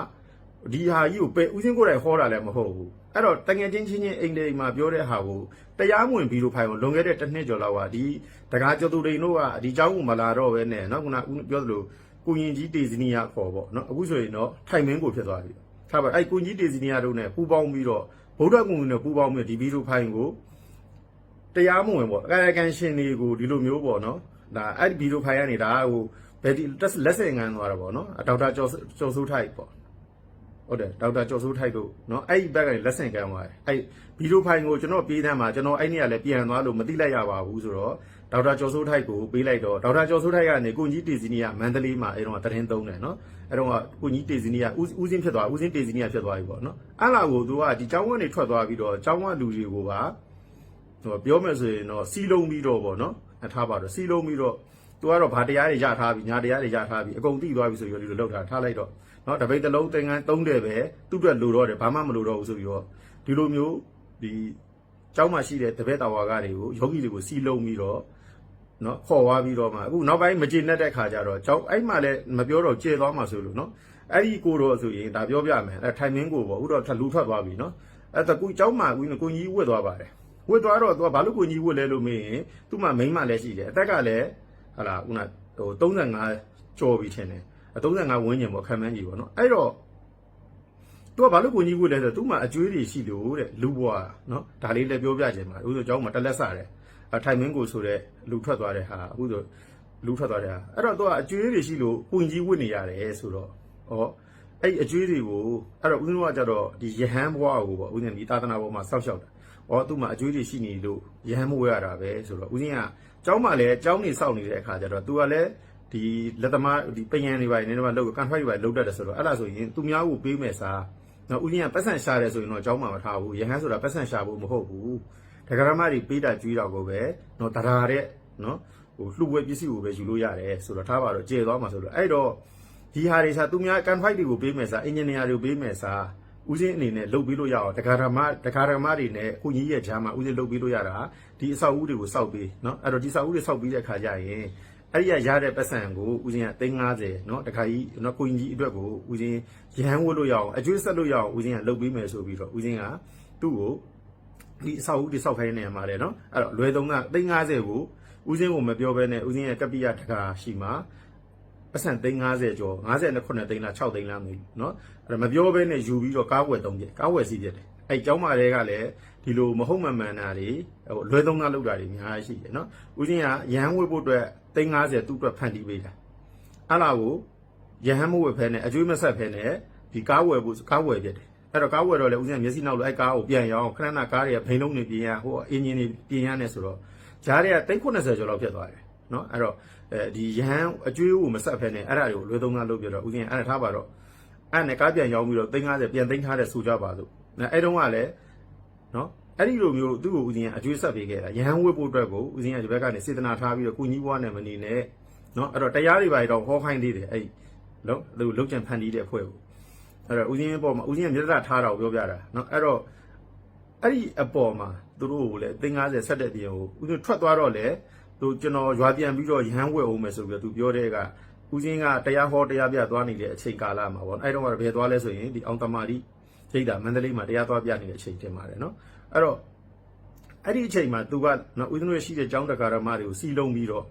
ဒီဟာကြီးကိုပယ်ဦးစင်းကိုယ်တိုင်ဟောတာလည်းမဟုတ်ဘူးအဲ့တော့တငယ်ချင်းအိမ်တွေမှာပြောတဲ့ဟာကိုတရားမဝင်ဗီဒီယိုဖိုင်ကိုလွန်ခဲ့တဲ့တစ်နှစ်ကျော်လောက်ကဒီတကားကျော်သူတွေတို့ကဒီเจ้าကိုမလာတော့ပဲနဲ့နော်ခုနပြောသလိုကိုရင်ကြီးတေဇနီယာခေါ်ပေါ့နော်အခုဆိုရင်တော့ထိုင်မင်းကိုဖြစ်သွားပြီထားပါအဲ့ကိုကြီးတေဇနီယာတို့နဲ့ပူပေါင်းပြီးတော့ဗုဒ္ဓဂုံနဲ့ပူပေါင်းပြီးဒီဗီဒီယိုဖိုင်ကိုတရားမဝင်ပေါ့အကာယကန်ရှင်တွေကိုဒီလိုမျိုးပေါ့နော်ဒါအဲ့ဒီဗီဒီယိုဖိုင်ကနေဒါဟိုဘယ်ဒီလက်စင်ငန်းသွားတာပေါ့နော်ဒေါက်တာကျော်စိုးထိုက်ပေါ့ဟုတ်တယ်ဒေါက်တာကျော်စိုးထိုက်တို့เนาะအဲ့ဒီဘက်ကနေလက်ဆင့်ကမ်းသွားတယ်အဲ့ဗီဒီယိုဖိုင်ကိုကျွန်တော်ပေးတဲ့မှာကျွန်တော်အဲ့နေ့ကလည်းပြန်သွားလို့မသိလိုက်ရပါဘူးဆိုတော့ဒေါက်တာကျော်စိုးထိုက်ကိုပေးလိုက်တော့ဒေါက်တာကျော်စိုးထိုက်ကနေကိုကြီးတေဇီနီယာမန္တလေးမှာအဲ့တော့သတင်းသုံးတယ်เนาะအဲ့တော့ကိုကြီးတေဇီနီယာဦးစင်းဖြစ်သွားဦးစင်းတေဇီနီယာဖြစ်သွားပြီပေါ့เนาะအဲ့လာကိုသူကဒီကျောင်းကနေထွက်သွားပြီးတော့ကျောင်းကလူတွေကိုပါဟိုပြောမယ်ဆိုရင်တော့စီလုံးပြီးတော့ပေါ့เนาะထားပါတော့စီလုံးပြီးတော့သူကတော့ဗာတရားတွေရထားပြီညာတရားတွေရထားပြီအကုန်သိသွားပြီဆိုပြီးတော့ဒီလိုလောက်ထားလိုက်တော့နော်တပိတ်တလုံးသင်္ကန်း3တယ်ပဲသူ့အတွက်လိုတော့တယ်ဘာမှမလိုတော့ဘူးဆိုပြီးတော့ဒီလိုမျိုးဒီကျောင်းမှာရှိတဲ့တပည့်တော်ဝါကတွေကိုယောဂီတွေကိုစီလုံးပြီးတော့နော်ခေါ်သွားပြီးတော့မှအခုနောက်ပိုင်းမကျေနပ်တဲ့ခါကျတော့ကျောင်းအဲ့မှလည်းမပြောတော့ကျေသွားမှာဆိုလို့နော်အဲ့ဒီကိုတော့ဆိုရင်ဒါပြောပြမယ်အဲ့ထိုင်မင်းကိုပေါ့ဥတော့လူထွက်သွားပြီနော်အဲ့ဒါကိုကျောင်းမှာကိုကြီးဝတ်သွားပါတယ်ဝတ်သွားတော့သူကဘာလို့ကိုကြီးဝတ်လဲလို့မေးရင်သူ့မှာမိန်းမလည်းရှိတယ်အသက်ကလည်းဟာလာခုနဟို35ကျော်ပြီထင်တယ်35ဝန်းကျင်ပေါ့ခံမှန်းကြီးပေါ့နော်အဲ့တော့သူကဘာလို့ကိုကြီးဝတ်လဲဆိုတော့သူ့မှာအကျွေးတွေရှိလို့တဲ့လူဘွားနော်ဒါလေးလည်းပြောပြခြင်းပါအခုဆိုကျောင်းမှာတလက်ဆတယ်ထိုင်မင်းကိုဆိုတဲ့လူထွက်သွားတဲ့ဟာအခုဆိုလူထွက်သွားတဲ့ဟာအဲ့တော့သူကအကျွေးတွေရှိလို့ကိုကြီးဝတ်နေရတယ်ဆိုတော့ဟောအဲ့အကျွေးတွေကိုအဲ့တော့ဦးဇင်းတို့ကကြတော့ဒီယဟန်ဘွားကိုပေါ့ဦးဇင်းဒီသာသနာပေါ်မှာစောက်ရှောက်တာ သူ့မှာအကျွေးတွေရှိနေလို့ရဟန်းမဝဲရတာပဲဆိုတော့ဦးစင်းကကျောင်းမှာလည်းကျောင်းနေစောင့်နေတဲ့အခါကျတော့သူကလည်းဒီလက်သမားဒီပယံတွေပါနေတော့လောက်ကန်ဖိုက်တွေပါလောက်တတ်တယ်ဆိုတော့အဲ့ဒါဆိုရင်သူများကိုပေးမယ်စားနော်ဦးစင်းကပတ်စံရှာတယ်ဆိုရင်တော့ကျောင်းမှာမထားဘူးရဟန်းဆိုတာပတ်စံရှာဖို့မဟုတ်ဘူးဒကာရမတွေပေးတာကျွေးတာကိုပဲနော်တရားတဲ့နော်လှူဝဲပစ္စည်းကိုပဲယူလို့ရတယ်ဆိုတော့ထားပါတော့ကျေသွားမှာဆိုတော့အဲ့တော့ဒီဟာတွေစားသူများကန်ဖိုက်တွေကိုပေးမယ်စားအင်ဂျင်နီယာတွေကိုပေးမယ်စားဦးစင်းအနေနဲ့လုပ်ပြီးလို့ရအောင်ဒကာရမတွေနဲ့အခုကြီးရဲ့ဂျာမှာဦးစင်းလုပ်ပြီးလို့ရတာဒီအဆောက်အဦတွေကိုစောက်ပြီးနော်အဲ့တော့ဒီအဆောက်အဦတွေစောက်ပြီးတဲ့ခါကျရင်အဲ့ဒီရတဲ့ပတ်စံကိုဦးစင်းက350နော်တခါကြီးနော်ကိုကြီးအတွက်ကိုဦးစင်းရဟန်းဝတ်လို့ရအောင်အကျွေးဆက်လို့ရအောင်ဦးစင်းကလုပ်ပြီးမယ်ဆိုပြီးတော့ဦးစင်းကသူ့ကိုဒီအဆောက်အဦတွေစောက်ခိုင်းနေမှာလေနော်အဲ့တော့လွယ်သုံးက350ကိုဦးစင်းကိုမပြောဘဲနဲ့ဦးစင်းရဲ့ကပ္ပိယတကာရှိမှာပတ်စံ350ကျော်59သိန်းလား6သိန်းလားနော်အဲ့မပြောဘဲနဲ့ယူပြီးတော့ကားဝယ်3ပြကားဝယ်စီးပြတယ်အဲ့ကျောင်းမတွေကလည်းဒီလိုမဟုတ်မှန်မှန်တာတွေလွယ်သုံးသားလောက်တာတွေအများကြီးရှိတယ်နော်ဦးစင်းကရဟန်းဝတ်ဖို့အတွက်350သူ့အတွက်ဖန်တီးပေးတာအဲ့လာကိုရဟန်းမဝတ်ဖဲနဲ့အကျွေးမဆက်ဖဲနဲ့ဒီကားဝယ်ဖို့ကားဝယ်ပြတယ်အဲ့တော့ကားဝယ်တော့လေဦးစင်းမျက်စိနောက်လို့အဲ့ကားကိုပြန်ရအောင်ခဏကားတွေကဘိန်းလုံးတွေပြင်ရဟိုအင်ဂျင်တွေပြင်ရနေဆိုတော့ဂျားတွေက390ကျော်လောက်ဖြစ်သွားတယ်နော်အဲ့တော့ဒီရဟန်းအကျွေးကိုမဆက်ဖဲနဲ့အဲ့ဒါတွေကိုလွယ်သုံးသားလုပ်ပြတော့ဦးစင်းအဲ့ဒါထားပါတော့အဲ့နဲ့ကားပြန်ရောင်းပြီးတော့350ပြန်သိမ်းထားတဲ့ဆိုကြပါစို့အဲ့တုန်းကလည်းနော်အဲ့ဒီလိုမျိုးသူ့ကိုဦးစင်းကအကျွေးဆက်ပေးခဲ့တာရဟန်းဝတ်ဖို့အတွက်ကိုဦးစင်းကဒီဘက်ကနေစေတနာထားပြီးတော့ကုညီဘွားနဲ့မနေနဲ့နော်အဲ့တော့တရားတွေပါတော့ဟောခိုင်းသေးတယ်အဲ့နော်သူလုတ်ကြံဖန်တီးတဲ့အဖွဲ့ကိုအဲ့တော့ဦးစင်းပေါ်မှာဦးစင်းကမြေတ္တာထားတာကိုပြောပြတာနော်အဲ့တော့အဲ့ဒီအပေါ်မှာသူတို့ကိုလည်း350ဆက်တဲ့ပြင်ကိုဦးစင်းထွက်သွားတော့လေသူကျွန်တော်ရွာပြန်ပြီးတော့ရဟန်းဝတ်အောင်မယ်ဆိုပြီးတော့သူပြောတဲ့ကဦးစင်းကတရားဟောတရားပြသွားနေတဲ့အချိန်ကာလမှာပေါ့အဲ့တော့ဘယ်သွားလဲဆိုရင်ဒီအောင်တမာတိရိတ်တာမန္တလေးမှာတရားသွားပြနေတဲ့အချိန်တင်ပါတယ်နော်အဲ့တော့အဲ့ဒီအချိန်မှာ तू ကနော်ဦးဇင်းတို့ရှိတဲ့ကျောင်းတက္ကရာမတွေကိုစီလုံးပြီးတော့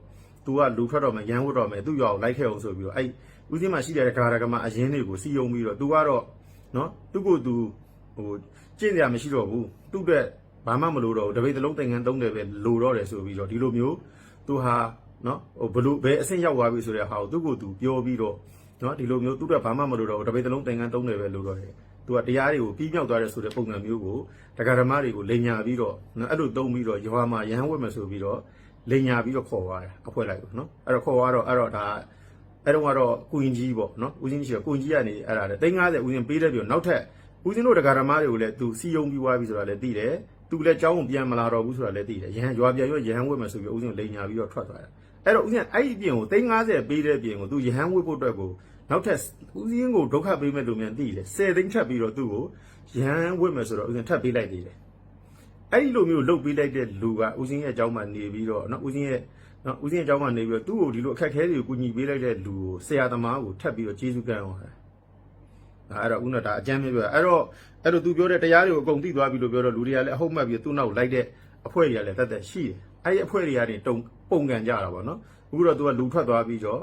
तू ကလူထွက်တော့မယ်ရန်ဝတ်တော့မယ်သူ့ရွာကိုလိုက်ခဲ့အောင်ဆိုပြီးတော့အဲ့ဦးဇင်းမှာရှိတဲ့တက္ကရာကမအရင်တွေကိုစီယုံပြီးတော့ तू ကတော့နော်သူ့ကို तू ဟိုကျင့်ကြမရှိတော့ဘူးသူ့အတွက်ဘာမှမလိုတော့ဘူးတပိတ်သလုံးသင်္ကန်း30ပဲလိုတော့တယ်ဆိုပြီးတော့ဒီလိုမျိုး तू ဟာနော်ဟိုဘလို့ဘယ်အဆင့်ရောက်သွားပြီဆိုတဲ့ဟာကိုသူ့ကို तू ပြောပြီးတော့နော်ဒီလိုမျိုးသူ့အတွက်ဘာမှမလိုတော့ဘူးတပိတ်သလုံးသင်္ကန်း30ပဲလိုတော့တယ်သူကတရားတွေကိုပြီးမြောက်သွားတဲ့ဆိုတဲ့ပုံစံမျိုးကိုတရားဓမ္မတွေကိုလိန်ညာပြီးတော့အဲ့လိုသုံးပြီးတော့ရွာမှာရဟန်းဝတ်မယ်ဆိုပြီးတော့လိန်ညာပြီးတော့ခေါ်သွားတယ်အဖွဲလိုက်ပေါ့နော်အဲ့တော့ခေါ်သွားတော့အဲ့တော့ဒါအဲ့တော့ကတော့ကိုရင်ကြီးပေါ့နော်ဦးစင်းကြီးကကိုရင်ကြီးကနေအဲ့ဒါလေ350ဦးစင်းပေးတဲ့ပြီးတော့နောက်ထပ်ဦးစင်းတို့တရားဓမ္မတွေကိုလည်းသူစီယုံပြီးွားပြီးဆိုတာလည်းသိတယ်သူလည်းကျောင်းကိုပြန်မလာတော့ဘူးဆိုတာလည်းသိတယ်ရဟန်းရွာပြန်ရောရဟန်းဝတ်မယ်ဆိုပြီးဦးစင်းလိန်ညာပြီးတော့ထွက်သွားတယ်အဲ့တော့ဦးစင်းအဲ့ဒီပြင်ကို350ပေးတဲ့ပြင်ကိုသူရဟန်းဝတ်ဖို့အတွက်ကိုနောက်ထပ်ဦးစင်းကိုဒုက္ခပေးမဲ့လူများသိတယ်10သိန်းထပ်ပြီးတော့သူ့ကိုရဟန်းဝတ်မယ်ဆိုတော့ဦးစင်းထပ်ပေးလိုက်သေးတယ်အဲ့ဒီလိုမျိုးလှုပ်ပေးလိုက်တဲ့လူကဦးစင်းရဲ့အကြောင်းမှနေပြီးတော့နော်ဦးစင်းရဲ့နော်ဦးစင်းရဲ့အကြောင်းမှနေပြီးတော့သူ့ကိုဒီလိုအခက်အခဲတွေကိုကူညီပေးလိုက်တဲ့လူကိုဆရာသမားကိုထပ်ပြီးတော့ကျေးဇူးကမ်းအောင်ဟာအဲ့တော့ဦးနော်ဒါအကျမ်းမျိုးပြောအဲ့တော့သူပြောတဲ့တရားတွေကိုအကုန်သိသွားပြီလို့ပြောတော့လူတွေကလည်းအဟုတ်မှတ်ပြီးသူ့နောက်လိုက်တဲ့အဖွဲတွေကလည်းတတ်ရှိတယ်အဲ့ဒီအဖွဲတွေကနေတုံပုံကန်ကြတာပေါ့နော်အခုတော့သူကလူထွက်သွားပြီးတော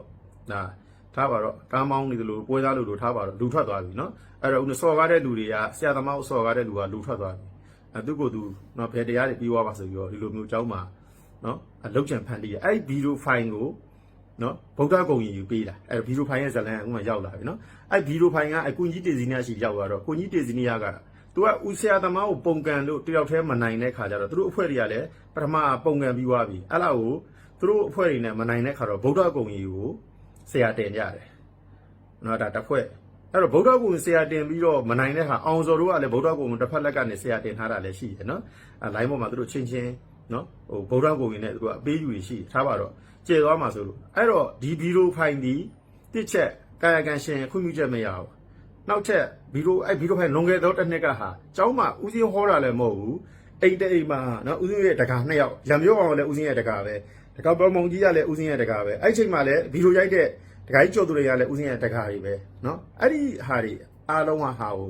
့ဒါထားပါတော့ကားမောင်းနေသလိုပွဲသားလို့ထားပါတော့လူထွက်သွားပြီနော်အဲ့တော့ဦးစော်ကားတဲ့လူတွေကဆရာသမားကိုစော်ကားတဲ့လူကလူထွက်သွားပြီအဲ့သူ့ကိုယ်သူနော်ဘယ်တရားတွေပြီးသွားပါဆိုပြီးတော့ဒီလိုမျိုးအကြောင်းမှာနော်အလောက်ချံဖန်တီးရအဲ့ဒီဗီဒီယိုဖိုင်ကိုနော်ဗုဒ္ဓဂုံကြီးယူပေးတာအဲ့ဗီဒီယိုဖိုင်ရဲ့ဇာတ်လမ်းအခုမှရောက်လာပြီနော်အဲ့ဗီဒီယိုဖိုင်ကအခုကြီးတေစီနီယာရှိရောက်သွားတော့ကိုကြီးတေစီနီယာကသူကဦးဆရာသမားကိုပုံကန်လို့တယောက်တည်းမနိုင်တဲ့ခါကျတော့သူတို့အဖွဲ့တွေကလည်းပထမပုံကန်ပြီးသွားပြီအဲ့လောက်ကိုသူတို့အဖွဲ့တွေနဲ့မနိုင်တဲ့ခါတော့ဗုဒ္ဓဂုံကြီးကိုဆရာတင်ကြတယ်နော်ဒါတစ်ဖွဲ့အဲ့တော့ဗုဒ္ဓဂုံဆရာတင်ပြီးတော့မနိုင်တဲ့ခါအောင်စော်တို့ကလည်းဗုဒ္ဓဂုံကိုတစ်ဖက်လက်ကနေဆရာတင်ထားတာလည်းရှိတယ်နော်အဲ့လိုင်းပေါ်မှာသူတို့ချင်းချင်းနော်ဟိုဗုဒ္ဓဂုံကြီးနဲ့သူကအပေးယူရှိထားပါတော့ကျေသွားမှာဆိုလို့အဲ့တော့ဒီဗီဒီယိုဖိုင်ဒီတစ်ချက်ကာယကံရှင်ခွင့်ပြုချက်မရဘူးနောက်ထပ်ဗီဒီယိုဖိုင်လွန်ခဲ့သောတစ်နှစ်ကဟာကျောင်းမှာဦးစင်းဟောတာလည်းမဟုတ်ဘူးအိမ်တိတ်မှာနော်ဦးစင်းရဲ့တကာ2ယောက်ရံမျိုးအောင်လည်းဦးစင်းရဲ့တကာပဲတကာပေါ်မုံကြီးကလည်းဦးစင်းရဲ့တကာပဲအဲ့ချိန်မှာလည်းဗီဒီယိုရိုက်တဲ့တကာကြီးကျော်သူတွေကလည်းဦးစင်းရဲ့တကာတွေပဲနော်အဲ့ဒီဟာတွေအားလုံးဟာကို